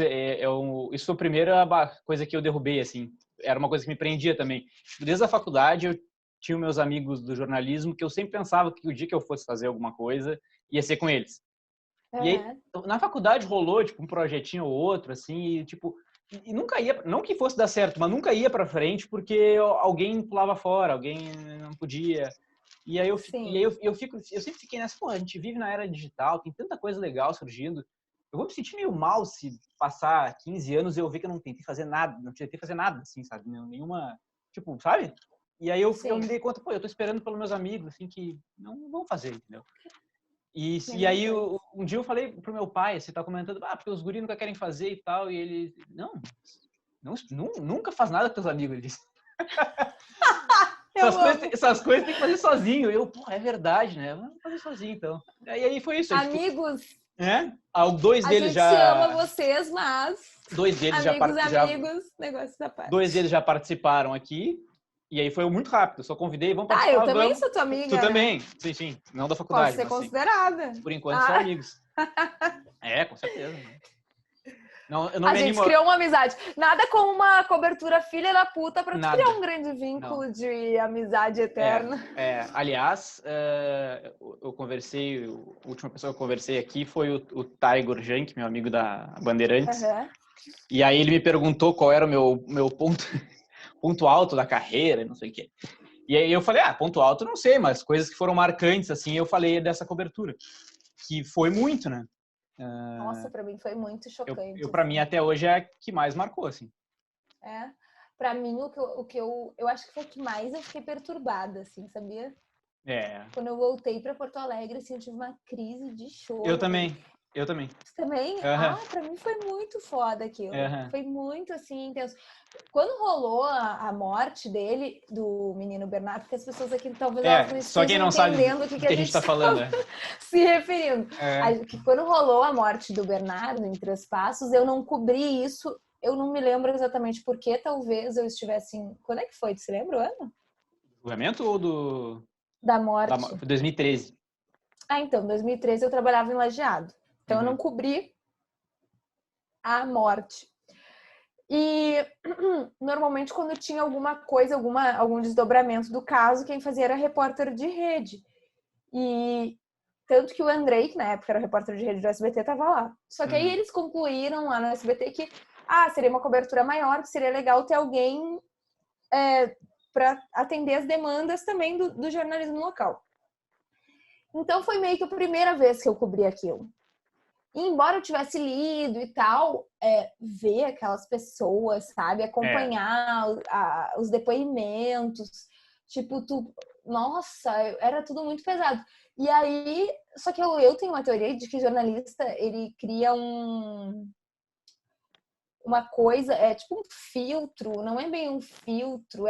isso foi a primeira coisa que eu derrubei, assim. Era uma coisa que me prendia também. Desde a faculdade eu tinha meus amigos do jornalismo que eu sempre pensava que o dia que eu fosse fazer alguma coisa ia ser com eles. E aí na faculdade rolou tipo um projetinho ou outro assim, e tipo, e nunca ia, não que fosse dar certo, mas nunca ia para frente porque alguém pulava fora, alguém não podia. E aí eu sempre fiquei nessa, pô, a gente vive na era digital, tem tanta coisa legal surgindo. Eu vou me sentir meio mal se passar 15 anos e eu ver que eu não tentei fazer nada, assim, sabe? Nenhuma, tipo, sabe? E aí eu me dei conta, pô, eu tô esperando pelos meus amigos, assim, que não vão fazer, entendeu? E aí um dia eu falei pro meu pai, você tá comentando, porque os guris nunca querem fazer e tal, e ele, nunca faz nada com teus amigos, ele disse. Essas coisas tem que fazer sozinho. É verdade, né? Vamos fazer sozinho, então. E aí foi isso. Amigos. Dois deles já. A gente ama vocês, mas. 2 deles negócio da parte. 2 deles já participaram aqui. E aí foi muito rápido. Só convidei, vamos participar. Eu também sou tua amiga. Tu também. Sim. Não da faculdade. Pode ser considerada. Por enquanto, só amigos. Com certeza. A gente criou uma amizade. Nada como uma cobertura filha da puta pra tu criar um grande vínculo de amizade eterna. Aliás, eu conversei, a última pessoa que eu conversei aqui foi o Tiger Jank, meu amigo da Bandeirantes. E aí ele me perguntou qual era o meu ponto alto da carreira, não sei o quê. E aí eu falei, ponto alto não sei, mas coisas que foram marcantes, assim, eu falei dessa cobertura. Que foi muito, né? Nossa, pra mim foi muito chocante. Pra mim, até hoje, é a que mais marcou, assim. Pra mim, o que eu acho que foi o que mais eu fiquei perturbada, assim, sabia? Quando eu voltei pra Porto Alegre, assim, eu tive uma crise de choro. Eu também. Você também? Pra mim foi muito foda aquilo. Foi muito, assim, intenso. Quando rolou a morte dele, do menino Bernardo, porque as pessoas aqui talvez elas não estejam entendendo o que a gente tá falando. Se referindo. Quando rolou a morte do Bernardo em Três Passos, eu não cobri isso. Eu não me lembro exatamente por que talvez eu estivesse em... Quando é que foi? Tu se lembra o ano? Do julgamento ou do... Da morte. 2013. Então, em 2013 eu trabalhava em Lajeado. Então, eu não cobri a morte. E, normalmente, quando tinha alguma coisa, algum desdobramento do caso, quem fazia era repórter de rede. E tanto que o Andrei, que na época era repórter de rede do SBT, estava lá. Só que aí eles concluíram lá no SBT que seria uma cobertura maior, que seria legal ter alguém para atender as demandas também do jornalismo local. Então, foi meio que a primeira vez que eu cobri aquilo. E embora eu tivesse lido e tal, ver aquelas pessoas, sabe? Acompanhar os depoimentos. Tipo, nossa, era tudo muito pesado. E aí, só que eu tenho uma teoria de que jornalista, ele cria uma coisa, é tipo um filtro, não é bem um filtro,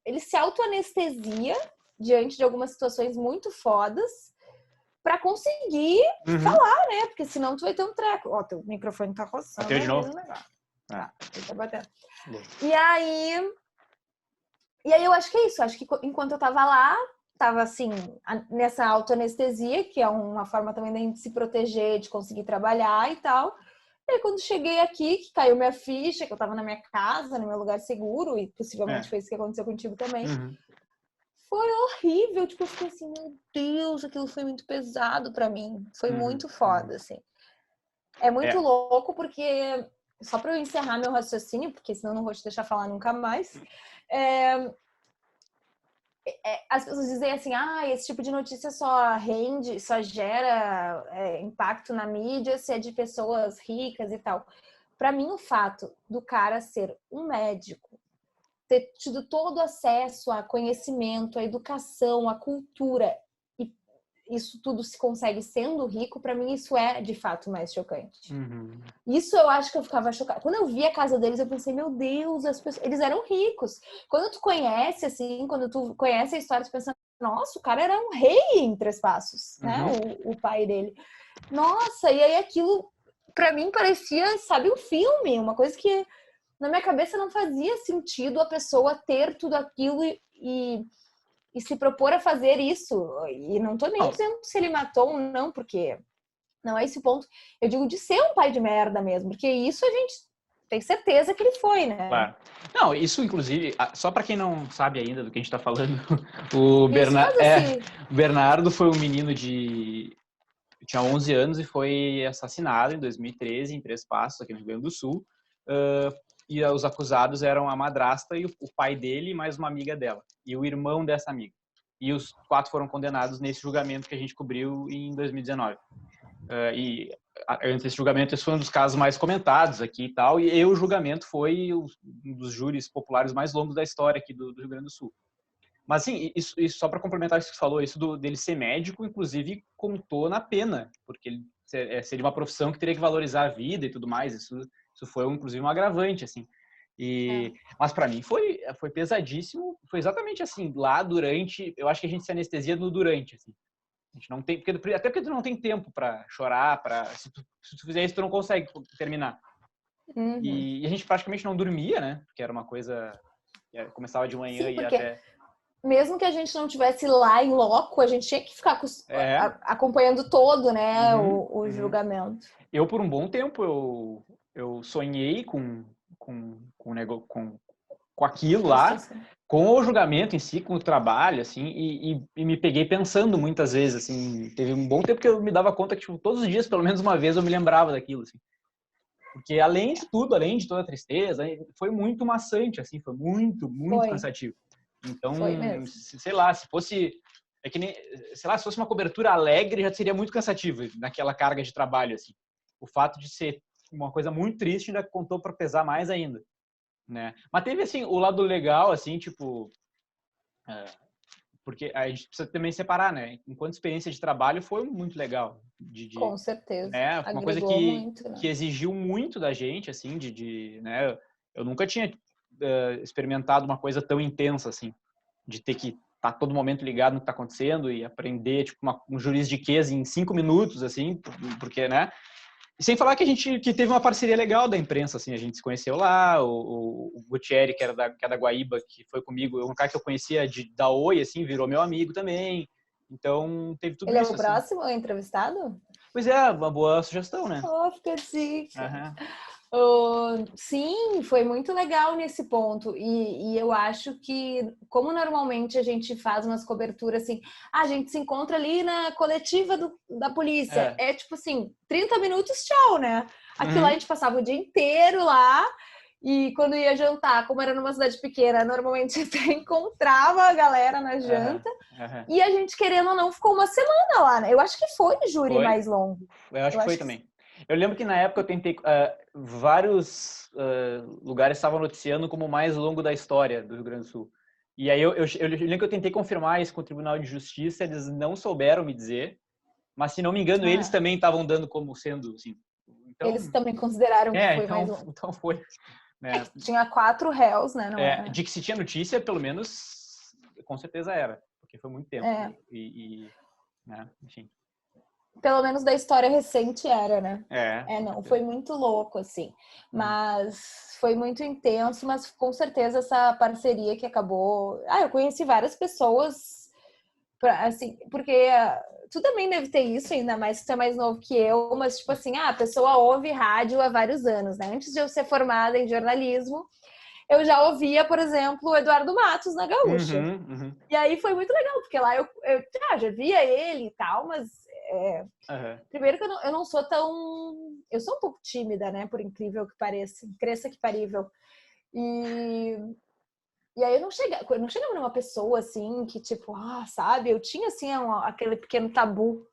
ele se auto-anestesia diante de algumas situações muito fodas para conseguir falar, né? Porque senão tu vai ter um treco. Ó, teu microfone tá roçando. Bateu de novo? Ele tá batendo. E aí eu acho que é isso. Acho que enquanto eu tava lá, tava assim, nessa auto-anestesia, que é uma forma também da gente se proteger, de conseguir trabalhar e tal. E aí, quando cheguei aqui, que caiu minha ficha, que eu tava na minha casa, no meu lugar seguro, e possivelmente foi isso que aconteceu contigo também. Foi horrível, tipo, eu fiquei assim, meu Deus, aquilo foi muito pesado pra mim. Foi muito foda, assim. É muito louco, porque, só pra eu encerrar meu raciocínio, porque senão eu não vou te deixar falar nunca mais, as pessoas dizem assim, esse tipo de notícia só gera impacto na mídia se é de pessoas ricas e tal. Pra mim, o fato do cara ser um médico, ter tido todo acesso a conhecimento, a educação, a cultura, e isso tudo se consegue sendo rico, para mim isso é de fato mais chocante. Isso eu acho que eu ficava chocada. Quando eu vi a casa deles, eu pensei, meu Deus, eles eram ricos. Quando tu conhece, assim, quando tu conhece a história, tu pensa, nossa, o cara era um rei em Três Passos, né? O pai dele. Nossa, e aí aquilo, para mim, parecia, sabe, um filme, uma coisa que na minha cabeça não fazia sentido a pessoa ter tudo aquilo e se propor a fazer isso. E não tô nem dizendo se ele matou ou não, porque não é esse o ponto. Eu digo de ser um pai de merda mesmo, porque isso a gente tem certeza que ele foi, né? Claro. Não, isso inclusive, só para quem não sabe ainda do que a gente tá falando, o Bernardo foi um menino tinha 11 anos e foi assassinado em 2013 em Três Passos, aqui no Rio Grande do Sul. E os acusados eram a madrasta e o pai dele e mais uma amiga dela. E o irmão dessa amiga. E os 4 foram condenados nesse julgamento que a gente cobriu em 2019. E antes desse julgamento, esse foi um dos casos mais comentados aqui e tal. E o julgamento foi um dos júris populares mais longos da história aqui do Rio Grande do Sul. Mas, assim, isso só para complementar isso que você falou, isso dele ser médico, inclusive, contou na pena, porque seria uma profissão que teria que valorizar a vida e tudo mais. Isso foi, inclusive, um agravante, assim. Mas, para mim, foi pesadíssimo. Foi exatamente assim, lá durante... Eu acho que a gente se anestesia no durante, assim. A gente não tem... Até porque tu não tem tempo para chorar, se tu fizer isso, tu não consegue terminar. E a gente praticamente não dormia, né? Porque era uma coisa... Começava de manhã e até... Mesmo que a gente não tivesse lá em loco, a gente tinha que ficar acompanhando todo, né, o julgamento. Eu, por um bom tempo, eu sonhei com aquilo lá, com o julgamento em si, com o trabalho, assim, e me peguei pensando muitas vezes, assim, teve um bom tempo que eu me dava conta que, tipo, todos os dias, pelo menos uma vez, eu me lembrava daquilo, assim. Porque além de tudo, além de toda a tristeza, foi muito maçante, assim, foi muito cansativo. Então, sei lá, se fosse... É que nem, sei lá, se fosse uma cobertura alegre, já seria muito cansativo naquela carga de trabalho, assim. O fato de ser uma coisa muito triste ainda contou para pesar mais ainda, né? Mas teve, assim, o lado legal, assim, tipo... porque a gente precisa também separar, né? Enquanto experiência de trabalho, foi muito legal. Com certeza. Né? Uma coisa que exigiu muito da gente, assim, né? Eu nunca tinha experimentado uma coisa tão intensa, assim, de ter que estar todo momento ligado no que está acontecendo e aprender, tipo, um juridiquês em 5 minutos, assim, porque, né? E sem falar que teve uma parceria legal da imprensa, assim, a gente se conheceu lá, o Gutierre, que é da Guaíba, que foi comigo, um cara que eu conhecia da Oi, assim, virou meu amigo também. Então, teve tudo isso. Ele é o próximo entrevistado? Pois é, uma boa sugestão, né? Fica zica. Sim, foi muito legal nesse ponto. E eu acho que, como normalmente a gente faz umas coberturas assim, a gente se encontra ali na coletiva da polícia. É tipo assim, 30 minutos, tchau, né? Aquilo lá a gente passava o dia inteiro lá E quando ia jantar, como era numa cidade pequena, normalmente até encontrava a galera na janta. E a gente, querendo ou não, ficou uma semana lá, né? Eu acho que foi o júri mais longo. Eu acho que foi também. Eu lembro que na época eu tentei... vários lugares estavam noticiando como o mais longo da história do Rio Grande do Sul. E aí eu lembro que eu tentei confirmar isso com o Tribunal de Justiça, eles não souberam me dizer. Mas, se não me engano, eles também estavam dando como sendo, assim... Então, eles também consideraram que foi então, mais longo. Então foi... Né? Tinha 4 réus, né? Não era... De que se tinha notícia, pelo menos, com certeza era. Porque foi muito tempo. Né? Enfim. Pelo menos da história recente era, né? Não, foi muito louco, assim. Mas foi muito intenso, mas com certeza essa parceria que acabou... eu conheci várias pessoas, assim, porque tu também deve ter isso, ainda mais que tu é mais novo que eu, mas tipo assim, a pessoa ouve rádio há vários anos, né? Antes de eu ser formada em jornalismo, eu já ouvia, por exemplo, o Eduardo Matos na Gaúcha. E aí foi muito legal, porque lá eu já via ele e tal, mas primeiro que eu não sou tão... Eu sou um pouco tímida, né? Por incrível que pareça. Cresça que parível. E aí eu não chegava numa pessoa assim, que tipo, sabe? Eu tinha assim aquele pequeno tabu.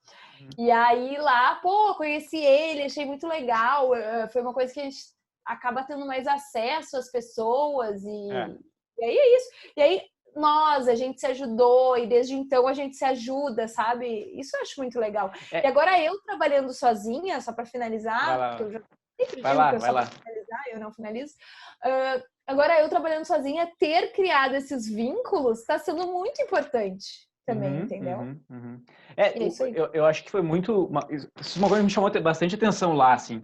E aí lá, conheci ele, achei muito legal. Foi uma coisa que a gente acaba tendo mais acesso às pessoas. E aí é isso. E aí a gente se ajudou e desde então a gente se ajuda, sabe? Isso eu acho muito legal. E agora eu trabalhando sozinha, só para finalizar, porque eu já sempre digo que eu só para finalizar, eu não finalizo. Agora eu trabalhando sozinha, ter criado esses vínculos está sendo muito importante também, entendeu? É isso aí. Eu acho que foi muito... Isso é uma coisa que me chamou bastante atenção lá, assim.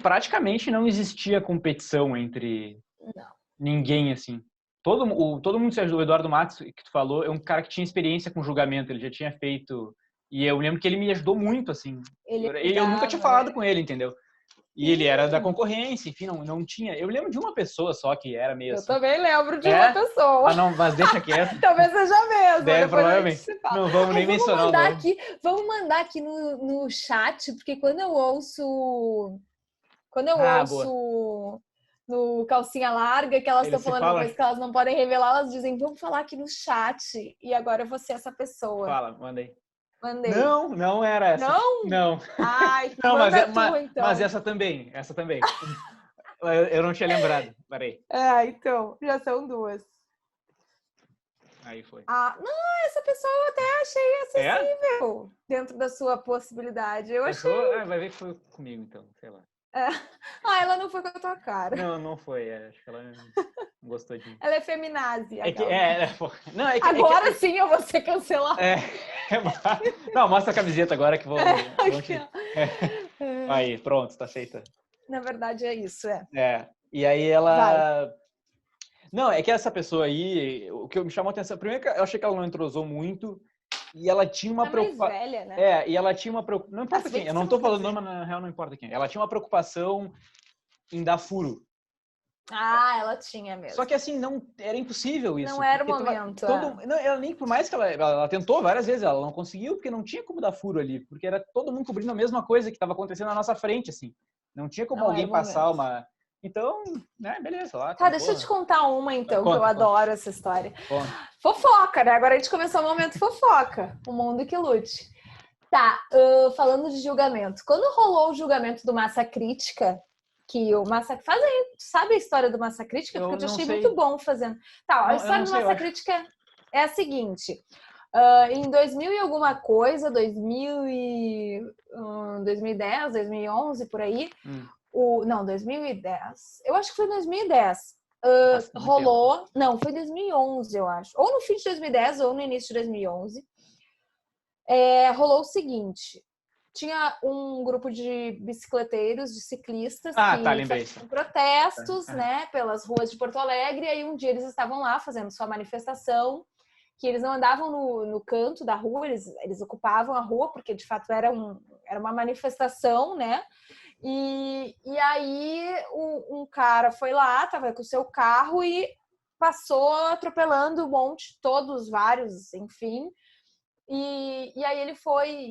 Praticamente não existia competição entre ninguém, assim. Todo mundo se ajudou. O Eduardo Matos, que tu falou, é um cara que tinha experiência com julgamento, ele já tinha feito... E eu lembro que ele me ajudou muito, assim. Eu nunca tinha falado com ele, entendeu? E ele era da concorrência, enfim, não tinha... Eu lembro de uma pessoa só que era meio assim. Eu também lembro de uma pessoa. Não, mas deixa quieto. Talvez seja mesmo. Provavelmente. Não vamos nem mencionar o nome. Vamos mandar aqui no chat, porque quando eu ouço no Calcinha Larga, que elas estão falando uma coisa que elas não podem revelar, elas dizem, vamos falar aqui no chat. E agora eu vou ser essa pessoa. Fala, mandei. Mandei. Não era essa. Não? Ai, não, então. Mas essa também. Eu não tinha lembrado. Parei. Então, já são 2. Aí foi. Não, essa pessoa eu até achei acessível dentro da sua possibilidade. Eu achei. Vai ver que foi comigo, então, sei lá. Ela não foi com a tua cara. Não foi. Acho que ela não gostou de mim. Ela é feminazi. Agora sim eu vou ser cancelada. Não, mostra a camiseta agora que vou Aí, pronto, tá feita. Na verdade é isso, E aí ela... Não, é que essa pessoa aí, o que me chamou a atenção, primeiro que eu achei que ela não entrosou muito e ela tinha uma preocupação... mais velha, né? E ela tinha uma preocupação... Não importa quem, eu não tô falando nome, mas na real não importa quem. Ela tinha uma preocupação em dar furo. Ela tinha mesmo. Só que assim, não era impossível isso. Não era o momento. Ela nem, por mais que ela tentou várias vezes, ela não conseguiu, porque não tinha como dar furo ali, porque era todo mundo cobrindo a mesma coisa que estava acontecendo na nossa frente, assim. Não tinha como alguém passar uma... Então, né, beleza. Lá, deixa eu te contar uma, então, que eu adoro essa história. Fofoca, né? Agora a gente começou o momento fofoca. O mundo que lute. Falando de julgamento. Quando rolou o julgamento do Massa Crítica, que o Massa... Sabe a história do Massa Crítica? Porque eu achei muito bom fazendo. A história do Massa Crítica é a seguinte... em 2000 e alguma coisa, 2010, 2011, por aí... Não, 2010. Eu acho que foi 2010. Rolou... Tempo. Não, foi 2011, eu acho. Ou no fim de 2010 ou no início de 2011. Rolou o seguinte. Tinha um grupo de bicicleteiros, de ciclistas que faziam protestos, né, pelas ruas de Porto Alegre. E aí um dia eles estavam lá fazendo sua manifestação, que eles não andavam no canto da rua, eles ocupavam a rua, porque de fato era uma manifestação, né? E aí um cara foi lá, tava com o seu carro e passou atropelando um monte, vários, enfim. E aí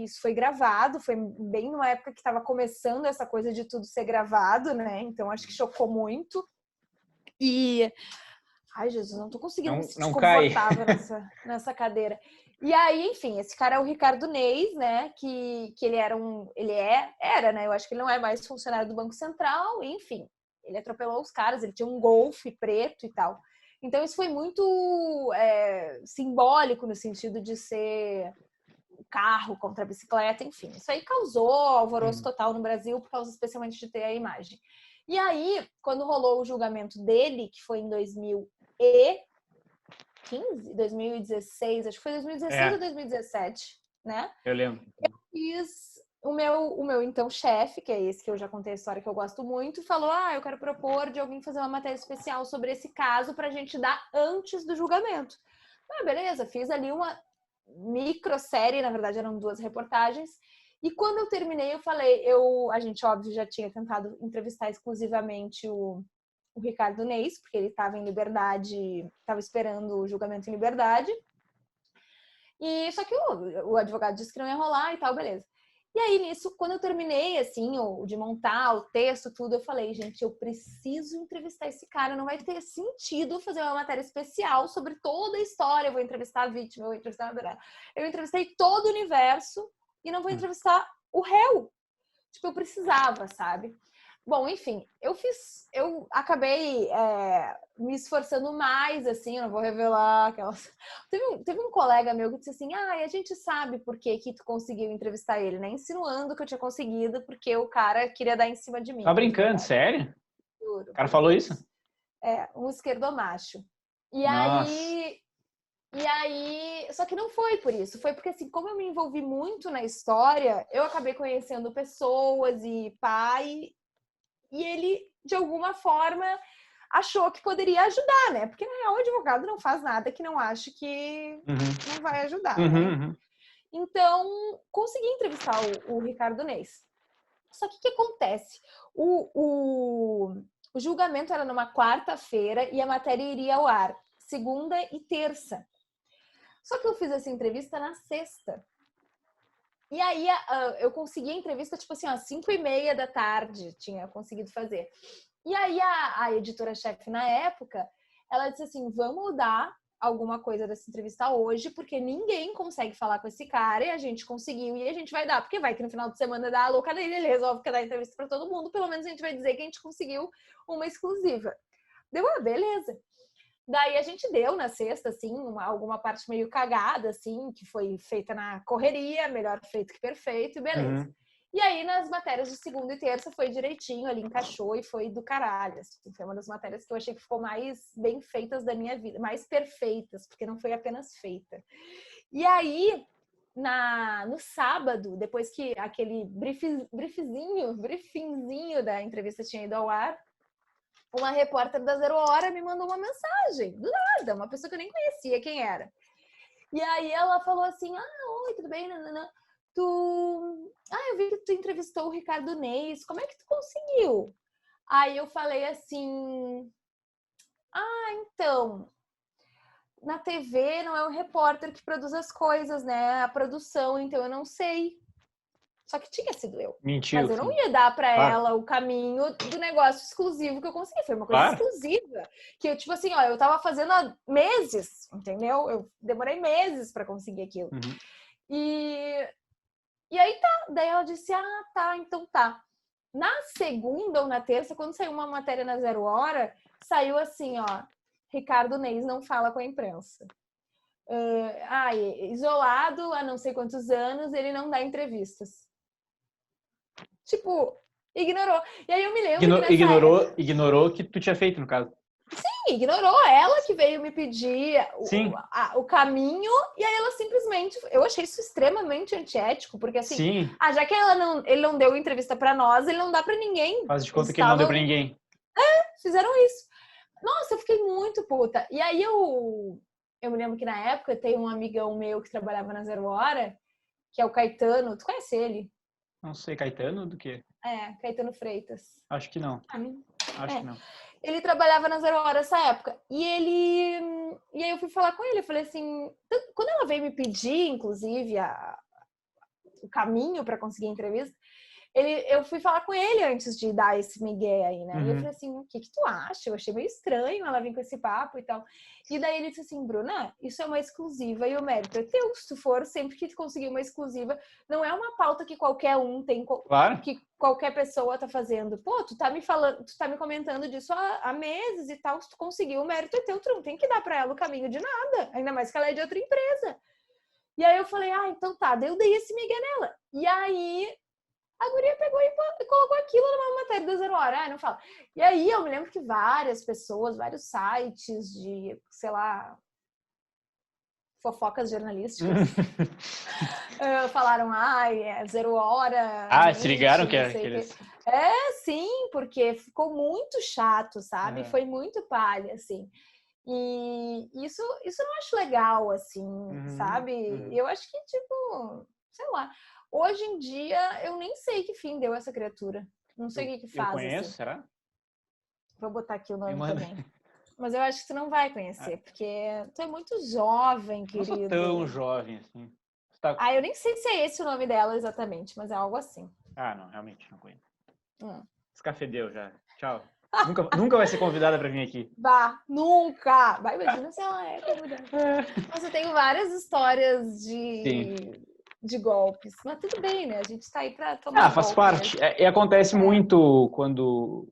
isso foi gravado, foi bem numa época que estava começando essa coisa de tudo ser gravado, né? Então acho que chocou muito. E ai, Jesus, não tô conseguindo me sentir confortável nessa cadeira. E aí, enfim, esse cara é o Ricardo Neis, né? Que ele era era, né? Eu acho que ele não é mais funcionário do Banco Central, enfim. Ele atropelou os caras, ele tinha um Golfe preto e tal. Então, isso foi muito simbólico no sentido de ser carro contra a bicicleta, enfim. Isso aí causou alvoroço total no Brasil, por causa especialmente de ter a imagem. E aí, quando rolou o julgamento dele, que foi em 2016, acho que foi 2016 ou 2017, né? Eu lembro. Fiz o meu então chefe, que é esse que eu já contei a história que eu gosto muito, falou: eu quero propor de alguém fazer uma matéria especial sobre esse caso pra gente dar antes do julgamento. Beleza, fiz ali uma microsérie, na verdade eram 2 reportagens. E quando eu terminei, eu falei, a gente, óbvio, já tinha tentado entrevistar exclusivamente o Ricardo Neis, porque ele estava em liberdade, estava esperando o julgamento em liberdade. E só que o advogado disse que não ia rolar e tal, beleza. E aí, nisso, quando eu terminei, assim, de montar o texto, tudo, eu falei, gente, eu preciso entrevistar esse cara, não vai ter sentido fazer uma matéria especial sobre toda a história, eu vou entrevistar a vítima, eu vou entrevistar a... Eu entrevistei todo o universo e não vou entrevistar o réu. Tipo, eu precisava, sabe? Bom, enfim, eu acabei me esforçando mais, assim, eu não vou revelar aquelas... Teve um colega meu que disse assim, a gente sabe por que tu conseguiu entrevistar ele, né? Insinuando que eu tinha conseguido, porque o cara queria dar em cima de mim. Tá brincando, sério? Juro, O cara falou isso? Um esquerdomacho. Nossa. E aí, só que não foi por isso, foi porque assim, como eu me envolvi muito na história, eu acabei conhecendo pessoas e pai, e ele, de alguma forma, achou que poderia ajudar, né? Porque, na real, o advogado não faz nada que não ache que não vai ajudar, né? Então, consegui entrevistar o Ricardo Neis. Só que o que acontece? O julgamento era numa quarta-feira e a matéria iria ao ar segunda e terça. Só que eu fiz essa entrevista na sexta. E aí eu consegui a entrevista, tipo assim, às 5:30 da tarde, tinha conseguido fazer. E aí a editora-chefe na época, ela disse assim, vamos mudar alguma coisa dessa entrevista hoje, porque ninguém consegue falar com esse cara e a gente conseguiu e a gente vai dar, porque vai que no final de semana dá a louca dele, ele resolve que dá entrevista para todo mundo, pelo menos a gente vai dizer que a gente conseguiu uma exclusiva. Deu, beleza. Daí a gente deu na sexta, assim, alguma parte meio cagada, assim, que foi feita na correria, melhor feito que perfeito, e beleza. E aí, nas matérias de segunda e terça, foi direitinho, ali encaixou e foi do caralho. Assim, foi uma das matérias que eu achei que ficou mais bem feitas da minha vida, mais perfeitas, porque não foi apenas feita. E aí, no sábado, depois que aquele briefingzinho da entrevista tinha ido ao ar, uma repórter da Zero Hora me mandou uma mensagem, do nada, uma pessoa que eu nem conhecia quem era. E aí ela falou assim, oi, tudo bem? Eu vi que tu entrevistou o Ricardo Neis, como é que tu conseguiu? Aí eu falei assim, então, na TV não é o repórter que produz as coisas, né? A produção, então eu não sei. Só que tinha sido eu. Mentiu. Mas eu não ia dar pra ela o caminho do negócio exclusivo que eu consegui. Foi uma coisa exclusiva. Que eu, tipo assim, eu tava fazendo há meses, entendeu? Eu demorei meses pra conseguir aquilo. E aí tá. Daí ela disse, tá, então tá. Na segunda ou na terça, quando saiu uma matéria na Zero Hora, saiu assim, Ricardo Neis não fala com a imprensa. Isolado há não sei quantos anos, ele não dá entrevistas. Tipo, ignorou. E aí eu me lembro que ignorou o que tu tinha feito, no caso. Sim, ignorou. Ela que veio me pedir o caminho e aí ela simplesmente... Eu achei isso extremamente antiético, porque assim... já que ele não deu entrevista pra nós, ele não dá pra ninguém. Faz de conta que ele não deu pra ninguém. Fizeram isso. Nossa, eu fiquei muito puta. E aí eu me lembro que na época tem um amigão meu que trabalhava na Zero Hora, que é o Caetano. Tu conhece ele? Não sei, Caetano do quê? Caetano Freitas. Acho que não. Acho que não. Ele trabalhava na Zero Hora nessa época. E aí eu fui falar com ele. Eu falei assim... Quando ela veio me pedir, inclusive, o caminho para conseguir a entrevista, eu fui falar com ele antes de dar esse migué aí, né? E eu falei assim, o que tu acha? Eu achei meio estranho ela vir com esse papo e tal. E daí ele disse assim, Bruna, isso é uma exclusiva e o mérito é teu. Se tu for, sempre que tu conseguir uma exclusiva, não é uma pauta que qualquer um tem, Claro. que qualquer pessoa tá fazendo. Pô, tu tá me falando, tu tá me comentando disso há meses e tal. Se tu conseguir, o mérito é teu. Tu não tem que dar pra ela o caminho de nada. Ainda mais que ela é de outra empresa. E aí eu falei, então tá. Daí eu dei esse migué nela. E aí... a guria pegou e colocou aquilo numa matéria da Zero Hora. Não fala. E aí eu me lembro que várias pessoas, vários sites de, sei lá, fofocas jornalísticas falaram, Zero Hora. Se ligaram que aqueles... sim, porque ficou muito chato, sabe? Foi muito palha, assim. E isso eu não acho legal, assim, sabe? Eu acho que, tipo, sei lá. Hoje em dia, eu nem sei que fim deu essa criatura. Não sei o que faz. Eu conheço, assim. será? Vou botar aqui o nome também. Mas eu acho que tu não vai conhecer, porque tu é muito jovem, querido. Não sou tão jovem assim. Eu nem sei se é esse o nome dela exatamente, mas é algo assim. Não, realmente, não conheço. Escafedeu já. Tchau. Nunca vai ser convidada para vir aqui. Nunca! Imagina se ela é convidada. Mas eu tenho várias histórias de golpes. Mas tudo bem, né? A gente tá aí pra tomar faz golpe, parte. E acontece muito quando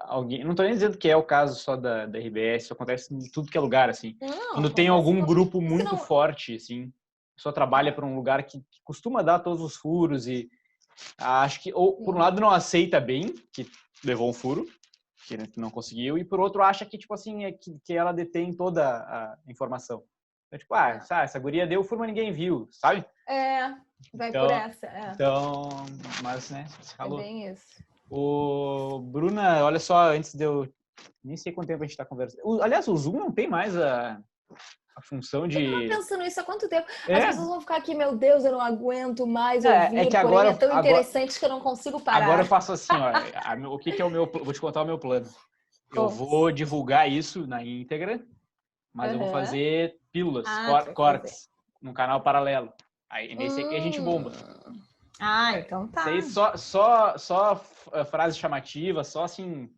alguém... Não tô nem dizendo que é o caso só da RBS, isso acontece em tudo que é lugar, assim. Quando tem algum grupo muito forte, assim, a pessoa trabalha para um lugar que costuma dar todos os furos e acho que, ou por um lado, não aceita bem que levou um furo, que não conseguiu, e por outro acha que, tipo assim, que ela detém toda a informação. Então, tipo, essa guria deu furo, mas ninguém viu, sabe? Vai por essa. Então, mas, né, você falou. É bem isso. Bruna, olha só, antes de eu... Nem sei quanto tempo a gente tá conversando. Aliás, o Zoom não tem mais a função de... Eu tava pensando isso há quanto tempo? As pessoas vão ficar aqui, meu Deus, eu não aguento mais ouvir, que agora, porém é tão interessante que eu não consigo parar. Agora eu faço assim, o que é o meu... Vou te contar o meu plano. Eu vou divulgar isso na íntegra, mas eu vou fazer pílulas, cortes, num canal paralelo. Aí nesse aqui a gente bomba. Então tá. Isso aí só frase chamativa, só assim...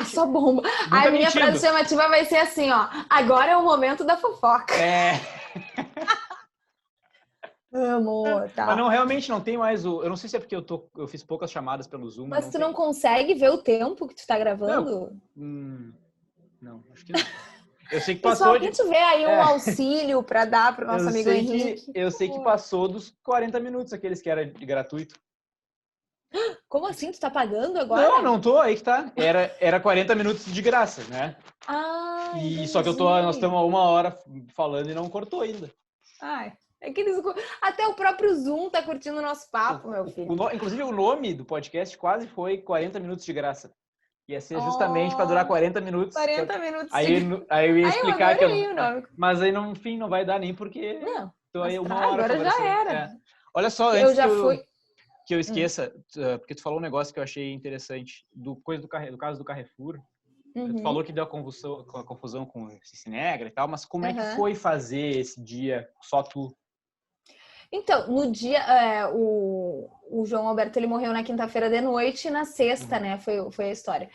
só bomba. A minha frase chamativa vai ser assim, agora é o momento da fofoca. Amor, tá. Mas não, realmente não tem mais o... Eu não sei se é porque eu fiz poucas chamadas pelo Zoom. Mas tu não consegue ver o tempo que tu tá gravando? Não, acho que não. Eu sei que passou Pessoal, quem tiver aí um auxílio pra dar pro nosso amigo Henrique. Eu sei que passou dos 40 minutos, aqueles que era gratuito. Como assim? Tu tá pagando agora? Não tô, aí que tá. Era 40 minutos de graça, né? Só que nós estamos há 1 hora falando e não cortou ainda. Até o próprio Zoom tá curtindo o nosso papo, meu filho. Inclusive, o nome do podcast quase foi 40 minutos de graça. Ia ser justamente para durar 40 minutos. 40 minutos. Aí eu ia explicar que o nome. Mas aí, no fim, não vai dar nem porque... Não. Tô aí 1 hora agora já era. Olha só, antes que eu esqueça, porque tu falou um negócio que eu achei interessante, do caso do Carrefour. Tu falou que deu a confusão com o Cinegra e tal, mas como é que foi fazer esse dia só tu? Então, no dia, o João Alberto ele morreu na quinta-feira de noite e na sexta, né, foi a história.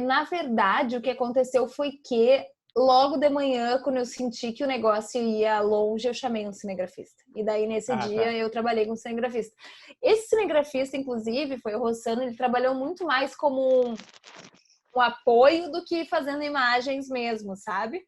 Na verdade, o que aconteceu foi que logo de manhã, quando eu senti que o negócio ia longe, eu chamei um cinegrafista. E daí, nesse dia, eu trabalhei com um cinegrafista. Esse cinegrafista, inclusive, foi o Rossano, ele trabalhou muito mais como um apoio do que fazendo imagens mesmo, sabe?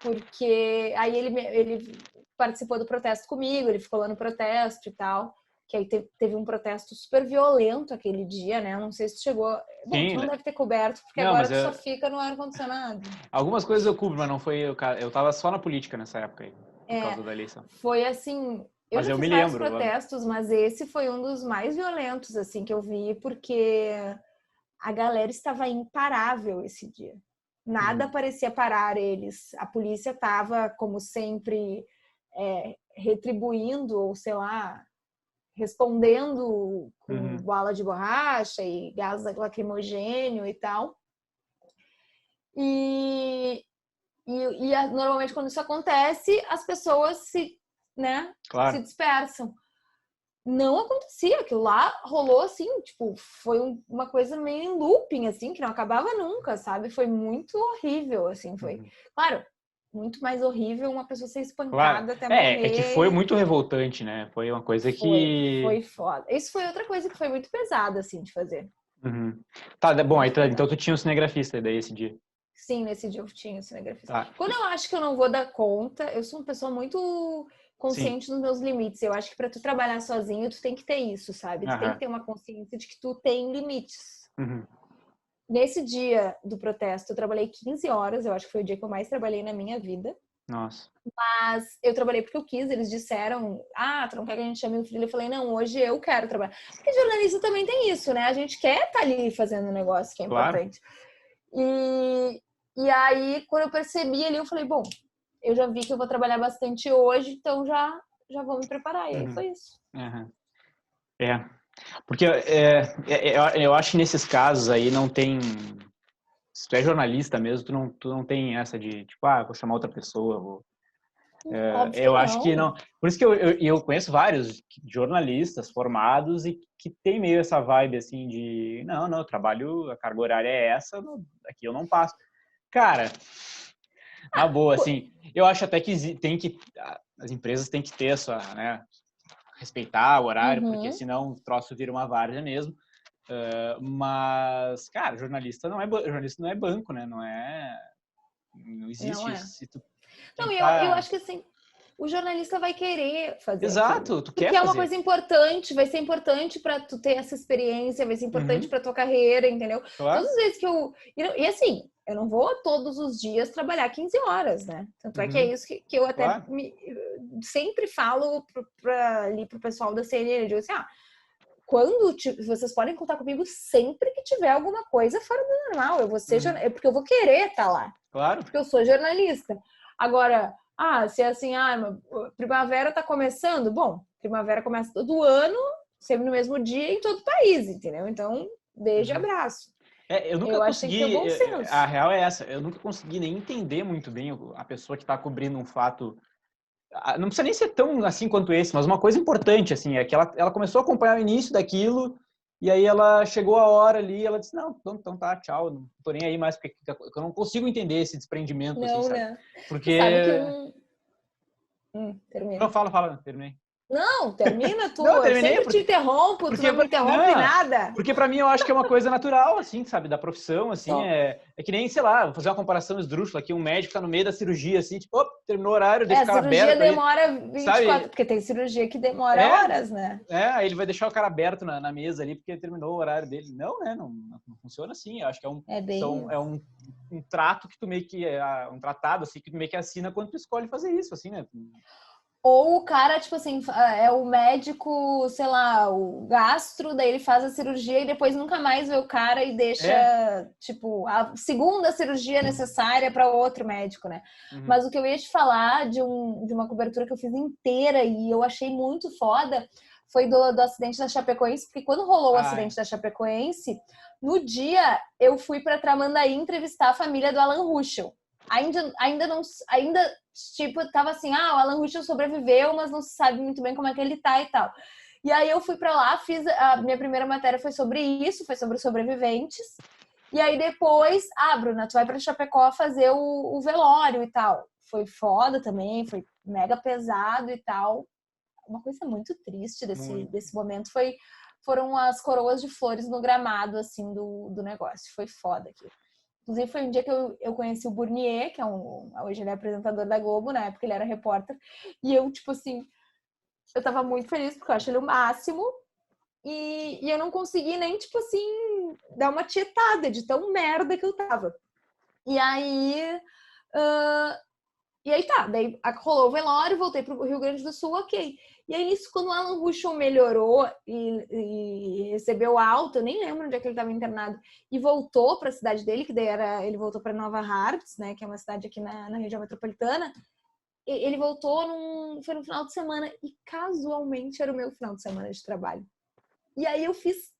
Porque aí ele participou do protesto comigo, ele ficou lá no protesto e tal. Que aí teve um protesto super violento aquele dia, né? Não sei se tu chegou... Bom, tu não deve ter coberto, porque agora tu só fica no ar-condicionado. Algumas coisas eu cubro, mas não foi... Eu tava só na política nessa época aí, por causa da eleição. Foi assim... Eu já fiz vários protestos, mas esse foi um dos mais violentos, assim, que eu vi, porque a galera estava imparável esse dia. Nada parecia parar eles. A polícia estava, como sempre, retribuindo, ou sei lá... respondendo com bala de borracha e gás lacrimogênio e tal. Normalmente quando isso acontece, as pessoas se dispersam. Não acontecia, aquilo lá rolou assim, tipo, foi uma coisa meio em looping, assim, que não acabava nunca, sabe? Foi muito horrível, assim, foi. Claro, muito mais horrível uma pessoa ser espancada até morrer. É que foi muito revoltante, né? Foi uma coisa que... Foi foda. Isso foi outra coisa que foi muito pesada, assim, de fazer. Tá, bom, aí então tu tinha um cinegrafista daí esse dia. Sim, nesse dia eu tinha um cinegrafista. Tá. Quando eu acho que eu não vou dar conta, eu sou uma pessoa muito consciente dos meus limites. Eu acho que para tu trabalhar sozinho, tu tem que ter isso, sabe? Tu tem que ter uma consciência de que tu tem limites. Nesse dia do protesto, eu trabalhei 15 horas. Eu acho que foi o dia que eu mais trabalhei na minha vida. Nossa. Mas eu trabalhei porque eu quis. Eles disseram, tu não quer que a gente chame o filho? Eu falei, não, hoje eu quero trabalhar. Porque jornalista também tem isso, né? A gente quer estar ali fazendo um negócio que é importante. E aí, quando eu percebi ali, eu falei, bom, eu já vi que eu vou trabalhar bastante hoje, então já vou me preparar. E aí foi isso. Porque eu acho que nesses casos aí não tem... Se tu é jornalista mesmo, tu não tem essa de, tipo, vou chamar outra pessoa. Eu acho que não. Por isso que eu conheço vários jornalistas formados e que tem meio essa vibe, assim, de... Não, eu trabalho, a carga horária é essa, aqui eu não passo. Cara, na boa, assim, eu acho até que as empresas têm que ter essa, né, respeitar o horário, porque senão o troço vira uma várzea mesmo. Mas, cara, jornalista não é banco, né? Não existe isso. Não, eu acho que assim, o jornalista vai querer fazer Exato, aquilo, porque é uma coisa importante, vai ser importante para tu ter essa experiência, vai ser importante para tua carreira, entendeu? Claro. Todas as vezes que e assim, eu não vou todos os dias trabalhar 15 horas, né? Tanto é que é isso que eu até sempre falo ali pro pessoal da CNN, eu digo assim, vocês podem contar comigo sempre que tiver alguma coisa fora do normal. Eu vou ser porque eu vou querer estar lá. Claro. Porque eu sou jornalista. Agora, se é assim, primavera tá começando, bom, primavera começa todo ano, sempre no mesmo dia em todo o país, entendeu? Então, beijo e abraço. Eu nunca consegui, acho que tem que ter bom senso. A real é essa, eu nunca consegui nem entender muito bem a pessoa que tá cobrindo um fato. Não precisa nem ser tão assim quanto esse, mas uma coisa importante, assim, é que ela começou a acompanhar o início daquilo, e aí ela chegou a hora ali, ela disse, não, então tá, tchau, não tô nem aí mais, porque eu não consigo entender esse desprendimento, não, assim, sabe? Né? Porque... Sabe que termina. Não, fala, terminei. Não, termina tu. Não, eu sempre te interrompo, tu não me interrompe nada. Porque pra mim eu acho que é uma coisa natural, assim, sabe? Da profissão, assim, é que nem, sei lá, vou fazer uma comparação esdrúxula aqui, um médico tá no meio da cirurgia, assim, tipo, terminou o horário, deixa o cara aberto. A cirurgia demora 24, sabe? Porque tem cirurgia que demora horas, né? Aí ele vai deixar o cara aberto na mesa ali, porque terminou o horário dele. Não, né? Não funciona assim. Eu acho que é um trato que tu meio que, um tratado, assim, que tu meio que assina quando tu escolhe fazer isso, assim, né? Ou o cara, tipo assim, é o médico, sei lá, o gastro, daí ele faz a cirurgia e depois nunca mais vê o cara e deixa, tipo, a segunda cirurgia necessária para outro médico, né? Mas o que eu ia te falar de uma cobertura que eu fiz inteira e eu achei muito foda foi do acidente da Chapecoense, porque quando rolou o acidente da Chapecoense, no dia eu fui para Tramandaí entrevistar a família do Alan Ruschel. Ainda tipo, tava assim, o Alan Ruschel sobreviveu, mas não se sabe muito bem como é que ele tá e tal. E aí eu fui pra lá, fiz a minha primeira matéria foi sobre isso, foi sobre os sobreviventes. E aí depois, Bruna, tu vai pra Chapecó fazer o velório e tal. Foi foda também, foi mega pesado e tal. Uma coisa muito triste desse momento foram as coroas de flores no gramado, assim, do negócio. Foi foda aquilo. Inclusive, foi um dia que eu conheci o Burnier, que hoje ele é apresentador da Globo, na época ele era repórter. E eu, tipo assim, eu tava muito feliz, porque eu acho ele o máximo. E eu não consegui nem, tipo assim, dar uma tietada de tão merda que eu tava. E aí... daí rolou o velório, voltei pro Rio Grande do Sul, ok. E aí, nisso, quando o Alan Ruschel melhorou e recebeu alta, eu nem lembro onde é que ele estava internado, e voltou para a cidade dele, que daí ele voltou para Nova Hartz, né, que é uma cidade aqui na região metropolitana, ele voltou foi no final de semana e casualmente era o meu final de semana de trabalho. E aí eu fiz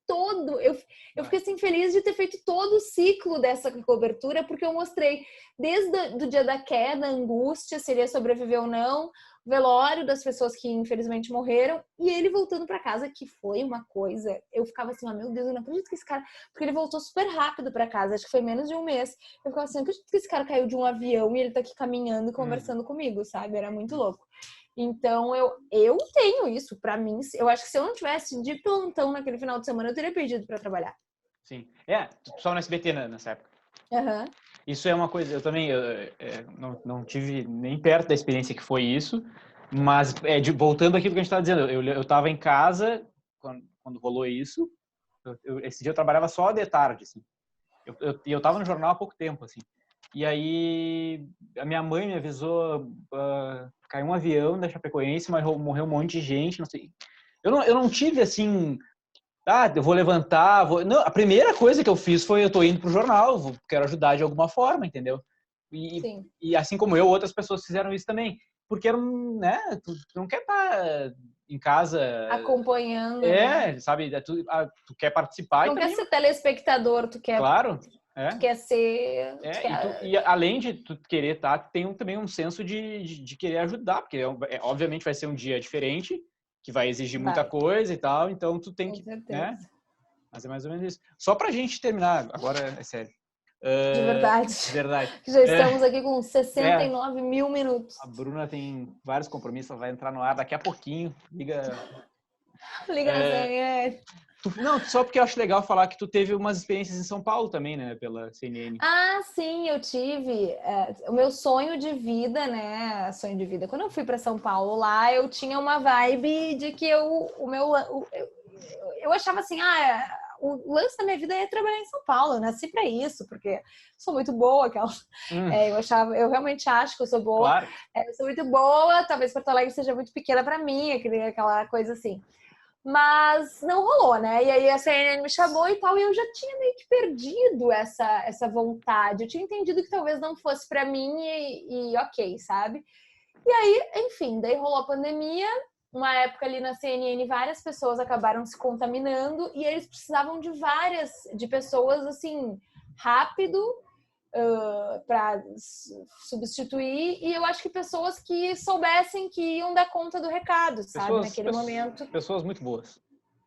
eu fiquei assim feliz de ter feito todo o ciclo dessa cobertura, porque eu mostrei desde o dia da queda, a angústia, se ele ia sobreviver ou não, o velório das pessoas que infelizmente morreram, e ele voltando para casa, que foi uma coisa, eu ficava assim, meu Deus, eu não acredito que esse cara, porque ele voltou super rápido para casa, acho que foi menos de um mês, eu ficava assim, eu não acredito que esse cara caiu de um avião e ele tá aqui caminhando e conversando comigo, sabe, era muito louco. Então, eu tenho isso. Pra mim, eu acho que se eu não tivesse de plantão naquele final de semana, eu teria pedido pra trabalhar. Sim. Só no SBT nessa época. Uhum. Isso é uma coisa, eu também não tive nem perto da experiência que foi isso, mas voltando aqui do que a gente estava dizendo, eu estava em casa quando rolou isso, esse dia eu trabalhava só de tarde, assim. Eu estava no jornal há pouco tempo, assim. E aí a minha mãe me avisou, caiu um avião da Chapecoense, mas morreu um monte de gente, não sei. Eu não tive assim, eu vou levantar, Não, a primeira coisa que eu fiz foi eu tô indo pro jornal, quero ajudar de alguma forma, entendeu? E assim como eu, outras pessoas fizeram isso também, porque né, tu não quer estar em casa acompanhando, né? Sabe, tu quer participar não e quer também, ser telespectador, tu quer claro. Tu quer ser. E além de tu querer tem também um senso de querer ajudar, porque obviamente vai ser um dia diferente, que vai exigir muita coisa e tal, então tu tem que, né? Mas é mais ou menos isso. Só pra gente terminar, agora é sério. De verdade. De verdade. Já estamos aqui com 69 mil minutos. A Bruna tem vários compromissos, ela vai entrar no ar daqui a pouquinho. Liga Não, só porque eu acho legal falar que tu teve umas experiências em São Paulo também, né? Pela CNN. Ah, sim, eu tive. O meu sonho de vida, né? Sonho de vida. Quando eu fui para São Paulo lá, eu tinha uma vibe de que eu achava assim, o lance da minha vida é trabalhar em São Paulo. Eu nasci para isso, porque sou muito boa. Eu realmente acho que eu sou boa. Claro. Eu sou muito boa. Talvez Porto Alegre seja muito pequena para mim, aquela coisa assim. Mas não rolou, né? E aí a CNN me chamou e tal, e eu já tinha meio que perdido essa vontade. Eu tinha entendido que talvez não fosse para mim e ok, sabe? E aí, enfim, daí rolou a pandemia. Uma época ali na CNN, várias pessoas acabaram se contaminando e eles precisavam de pessoas, assim, rápido, para substituir, e eu acho que pessoas que soubessem que iam dar conta do recado, sabe? Naquele momento. Pessoas muito boas.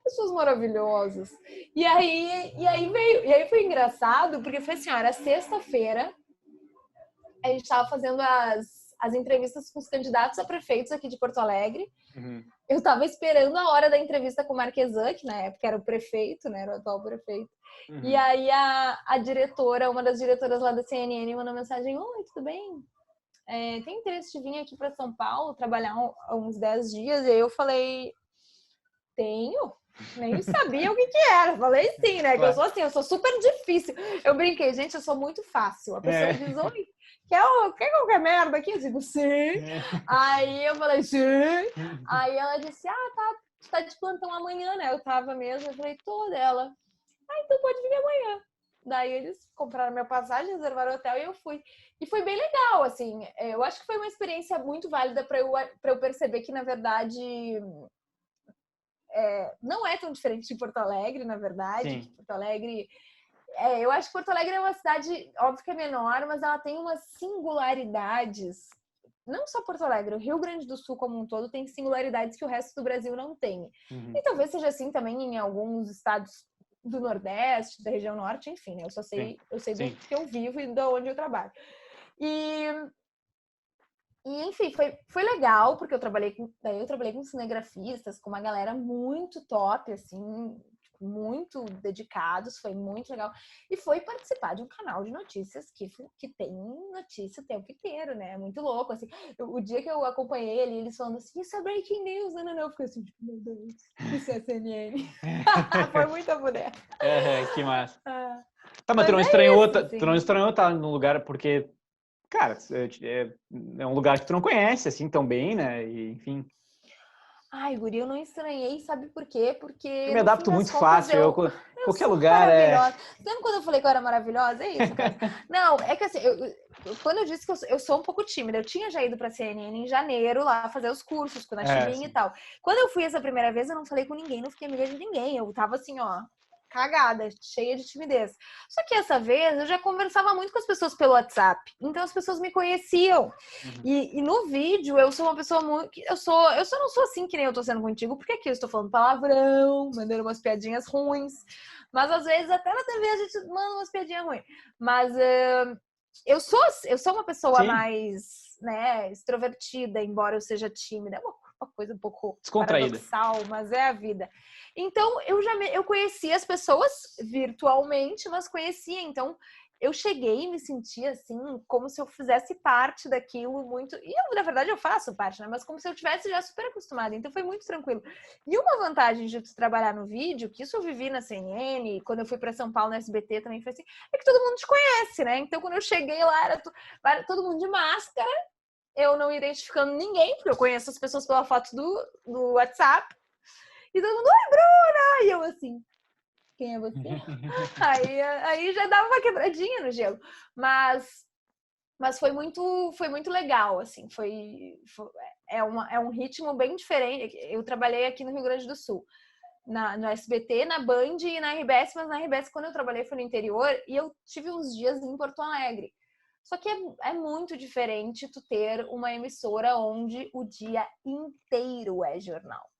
Pessoas maravilhosas. E aí foi engraçado, porque foi assim, era sexta-feira, a gente estava fazendo as entrevistas com os candidatos a prefeitos aqui de Porto Alegre. Uhum. Eu estava esperando a hora da entrevista com o Marquesan, que na época era o prefeito, né? Era o atual prefeito. Uhum. E aí a diretora, uma das diretoras lá da CNN, mandou mensagem: oi, tudo bem? Tem interesse de vir aqui para São Paulo trabalhar uns 10 dias? E aí eu falei: tenho. Nem sabia o que era. Falei sim, né? Claro. Que eu sou assim, eu sou super difícil. Eu brinquei, gente, eu sou muito fácil. A pessoa diz: oi, quer qualquer merda aqui? Eu digo, sim. Aí eu falei, sim. Aí ela disse: tá de plantão amanhã, né? Eu tava mesmo. Eu falei, tô dela. Então pode vir amanhã. Daí eles compraram minha passagem, reservaram o hotel e eu fui. E foi bem legal, assim. Eu acho que foi uma experiência muito válida para eu perceber que, na verdade, não é tão diferente de Porto Alegre, na verdade. Porto Alegre... eu acho que Porto Alegre é uma cidade, óbvio que é menor, mas ela tem umas singularidades. Não só Porto Alegre, o Rio Grande do Sul como um todo tem singularidades que o resto do Brasil não tem. Uhum. E talvez seja assim também em alguns estados do Nordeste, da região Norte, enfim, né? Eu sei do que eu vivo e de onde eu trabalho. E enfim, foi legal, porque eu trabalhei com cinegrafistas, com uma galera muito top, assim, muito dedicados, foi muito legal. E foi participar de um canal de notícias que tem notícia o tempo inteiro, né? Muito louco, assim. O dia que eu acompanhei eles falando assim, isso é breaking news, não. Eu fiquei assim, tipo, meu Deus, isso é CNN. Foi muita mulher. Que massa. Tá, mas tu não estranhou estar no lugar, porque, cara, é um lugar que tu não conhece, assim, tão bem, né? E, enfim... Ai, guri, eu não estranhei, sabe por quê? Porque Eu me adapto muito fácil, eu qualquer sou lugar maravilhosa. Lembra quando eu falei que eu era maravilhosa? É isso, cara. Não, é que assim, quando eu disse que eu sou um pouco tímida, eu tinha já ido pra CNN em janeiro lá fazer os cursos com a Chibinha e tal. Quando eu fui essa primeira vez, eu não falei com ninguém, não fiquei amiga de ninguém. Eu tava assim, ó, cagada, cheia de timidez. Só que essa vez eu já conversava muito com as pessoas pelo WhatsApp, então as pessoas me conheciam. E no vídeo eu sou uma pessoa muito. Eu só não sou assim que nem eu tô sendo contigo, porque aqui eu estou falando palavrão, mandando umas piadinhas ruins. Mas às vezes até na TV a gente manda umas piadinhas ruins. Mas eu sou uma pessoa mais, né, extrovertida, embora eu seja tímida. É uma coisa um pouco paradoxal, mas é a vida. Então, eu conhecia as pessoas virtualmente, mas conhecia. Então, eu cheguei e me senti assim, como se eu fizesse parte daquilo muito. E eu, na verdade, eu faço parte, né? Mas como se eu tivesse já super acostumada. Então, foi muito tranquilo. E uma vantagem de tu trabalhar no vídeo, que isso eu vivi na CNN, quando eu fui para São Paulo, na SBT também foi assim, é que todo mundo te conhece, né? Então, quando eu cheguei lá, era todo mundo de máscara. Eu não identificando ninguém, porque eu conheço as pessoas pela foto do WhatsApp. E todo mundo, oi, Bruna! E eu assim, quem é você? aí já dava uma quebradinha no gelo. Mas foi muito legal, assim. É um ritmo bem diferente. Eu trabalhei aqui no Rio Grande do Sul, no SBT, na Band e na RBS, mas na RBS, quando eu trabalhei, foi no interior, e eu tive uns dias em Porto Alegre. Só que é muito diferente tu ter uma emissora onde o dia inteiro é jornal.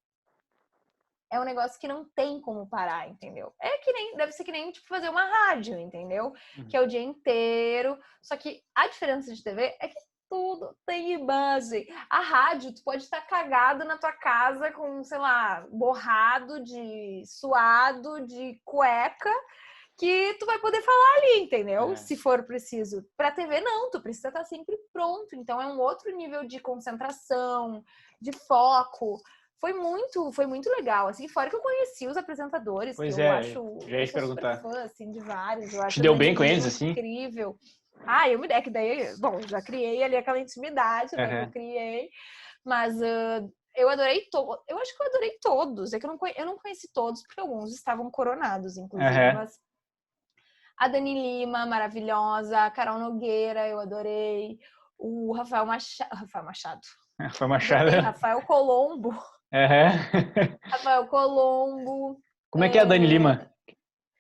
É um negócio que não tem como parar, entendeu? Deve ser que nem tipo, fazer uma rádio, entendeu? Que é o dia inteiro. Só que a diferença de TV é que tudo tem imagem. A rádio, tu pode estar cagado na tua casa com, sei lá, borrado, suado, de cueca, que tu vai poder falar ali, entendeu? Se for preciso. Pra TV, não, tu precisa estar sempre pronto. Então é um outro nível de concentração, de foco. Foi muito legal, assim, fora que eu conheci os apresentadores, pois que eu acho, já ia eu te sou perguntar. super fã, assim, de vários. Eu acho te deu bem com eles, assim? Incrível. É que daí, bom, já criei ali aquela intimidade, né, que eu criei, mas eu adorei eu acho que eu adorei todos, é que eu não conheci todos, porque alguns estavam coronados, inclusive, mas a Dani Lima, maravilhosa, a Carol Nogueira, eu adorei, o Rafael Machado. Foi Machado. Rafael Colombo. Rafael Colombo. Como é que é a Dani Lima?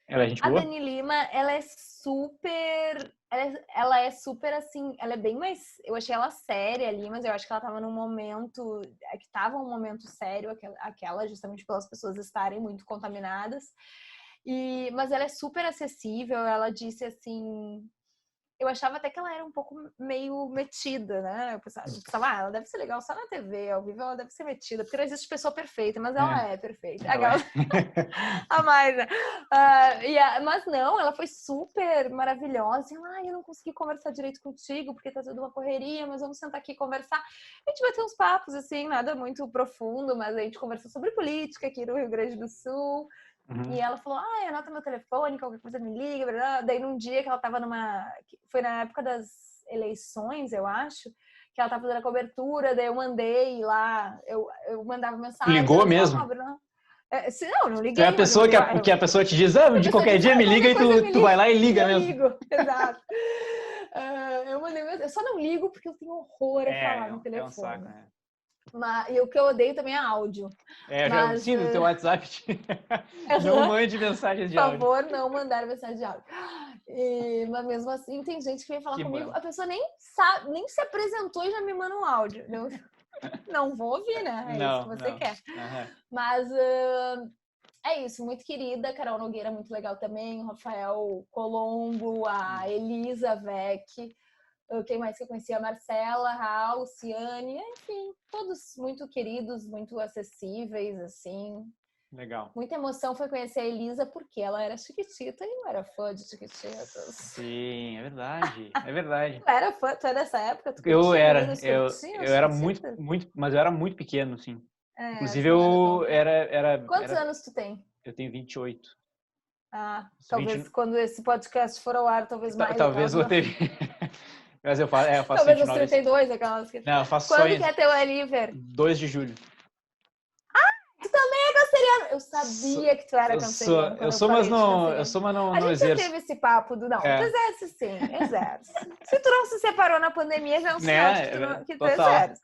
Ela é gente boa? A Dani Lima, ela é super assim, ela é bem mais, eu achei ela séria ali, mas eu acho que ela tava num momento, que tava um momento sério, aquela justamente pelas pessoas estarem muito contaminadas. Mas ela é super acessível, ela disse assim, eu achava até que ela era um pouco meio metida, né? Eu pensava, ela deve ser legal só na TV, ao vivo ela deve ser metida, porque não existe pessoa perfeita, mas ela é perfeita. A mais, né? Mas não, ela foi super maravilhosa. Eu não consegui conversar direito contigo, porque tá tudo uma correria, mas vamos sentar aqui e conversar. A gente vai ter uns papos, assim, nada muito profundo, mas a gente conversou sobre política aqui no Rio Grande do Sul. E ela falou, anota meu telefone, qualquer coisa me liga, blá, blá. Daí num dia que ela tava foi na época das eleições, eu acho, que ela tava fazendo a cobertura, daí eu mandei lá, eu mandava mensagem. Ligou mesmo? Não liguei. É a pessoa que a pessoa te diz, de qualquer dia me liga e tu vai lá e liga mesmo. Eu ligo, exato. Eu mandei mensagem, eu só não ligo porque eu tenho horror a falar no telefone. É um saco, né? E o que eu odeio também é áudio. Sim, no teu WhatsApp. Não mande mensagens de áudio. Por favor, não mandar mensagem de áudio. Mas mesmo assim, tem gente que vem falar comigo, a pessoa nem sabe, nem se apresentou e já me manda um áudio. Eu não vou ouvir, né? É isso que você quer. Mas é isso, muito querida. Carol Nogueira, muito legal também. O Rafael Colombo, a Elisa Vec. Quem mais que eu conhecia? A Marcela, a Luciane, enfim, todos muito queridos, muito acessíveis, assim. Legal. Muita emoção foi conhecer a Elisa, porque ela era chiquitita e não era fã de chiquititas. Sim, é verdade, é verdade. Tu era fã, tu é dessa época? Eu era muito, mas eu era muito pequeno, sim. Inclusive, eu era... Quantos anos tu tem? Eu tenho 28. Talvez quando esse podcast for ao ar, talvez mais. Talvez eu ter... Mas eu faço talvez 29. Talvez os 32, aquelas que... Não, eu faço Quando que é teu Oliver? 2 de julho. Tu também é canceriano. Eu sabia que tu era canceriano. Eu sou, mas não A gente exerço. já teve esse papo do não. Tu exerce sim, exerce. Se tu não se separou na pandemia, já é um sinal de que tu exerce.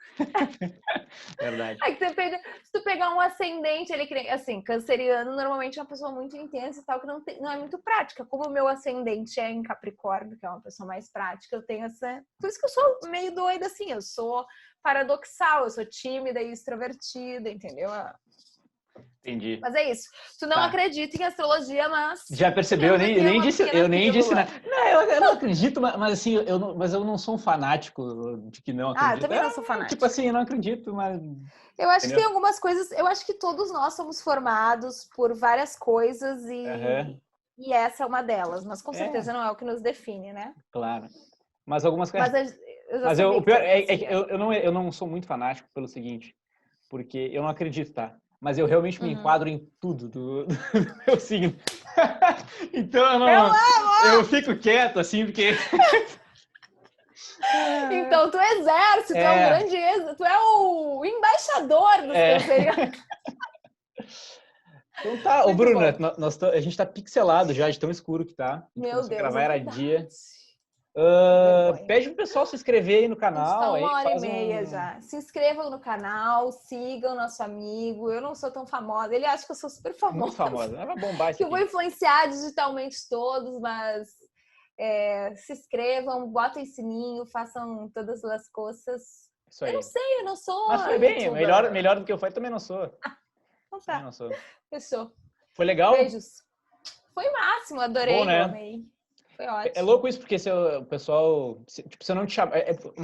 Verdade. Aí se tu pegar um ascendente, assim, canceriano normalmente é uma pessoa muito intensa e tal, que não é muito prática. Como o meu ascendente é em Capricórnio, que é uma pessoa mais prática, eu tenho essa... Por isso que eu sou meio doida, assim, eu sou paradoxal, eu sou tímida e extrovertida, entendeu? Entendi. Mas é isso. Tu não acredita em astrologia, mas... Já percebeu? Eu nem disse nada. Não, eu não acredito, mas assim, eu não sou um fanático de que não acredito. Eu também não sou fanático. Tipo assim, eu não acredito, mas... Eu acho que tem algumas coisas... Eu acho que todos nós somos formados por várias coisas e essa é uma delas. Mas com certeza não é o que nos define, né? Claro. Mas algumas coisas... Mas o pior é que eu não sou muito fanático pelo seguinte, porque eu não acredito, tá? Mas eu realmente me enquadro em tudo do meu signo. Então eu fico quieto, assim, porque... Então tu exerce, tu é um grande... Tu é o embaixador do canceriano. Então tá, ô Bruna, a gente tá pixelado já, de tão escuro que tá. Meu Deus, gravar era dia. Pede pro pessoal se inscrever aí no canal. A gente tá 1h30 já. Se inscrevam no canal, sigam nosso amigo. Eu não sou tão famosa. Ele acha que eu sou super famosa. Muito famosa. Vai bombar isso que eu vou influenciar digitalmente todos, mas se inscrevam, botem sininho, façam todas as coisas. Isso aí. Eu não sei, eu não sou. Mas foi bem, melhor do que eu fui, também não sou. Então tá. Não sou. Fechou. Foi legal? Beijos. Foi máximo, adorei, bom, né? amei. Foi ótimo. É louco isso, porque o pessoal... Tipo, se eu não te chamar...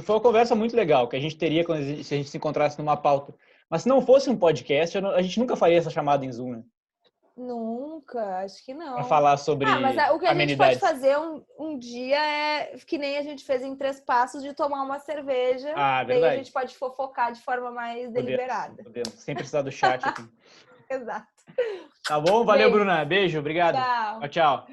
Foi uma conversa muito legal, que a gente teria se a gente se encontrasse numa pauta. Mas se não fosse um podcast, a gente nunca faria essa chamada em Zoom, né? Nunca, acho que não. Pra falar sobre mas o que a gente pode amenidades. fazer um dia é que nem a gente fez em 3 Passos, de tomar uma cerveja. Verdade. Daí a gente pode fofocar de forma mais deliberada. Podemos. Sem precisar do chat aqui. Exato. Tá bom? Valeu, Bruna. Beijo, obrigado. Tchau. Tchau.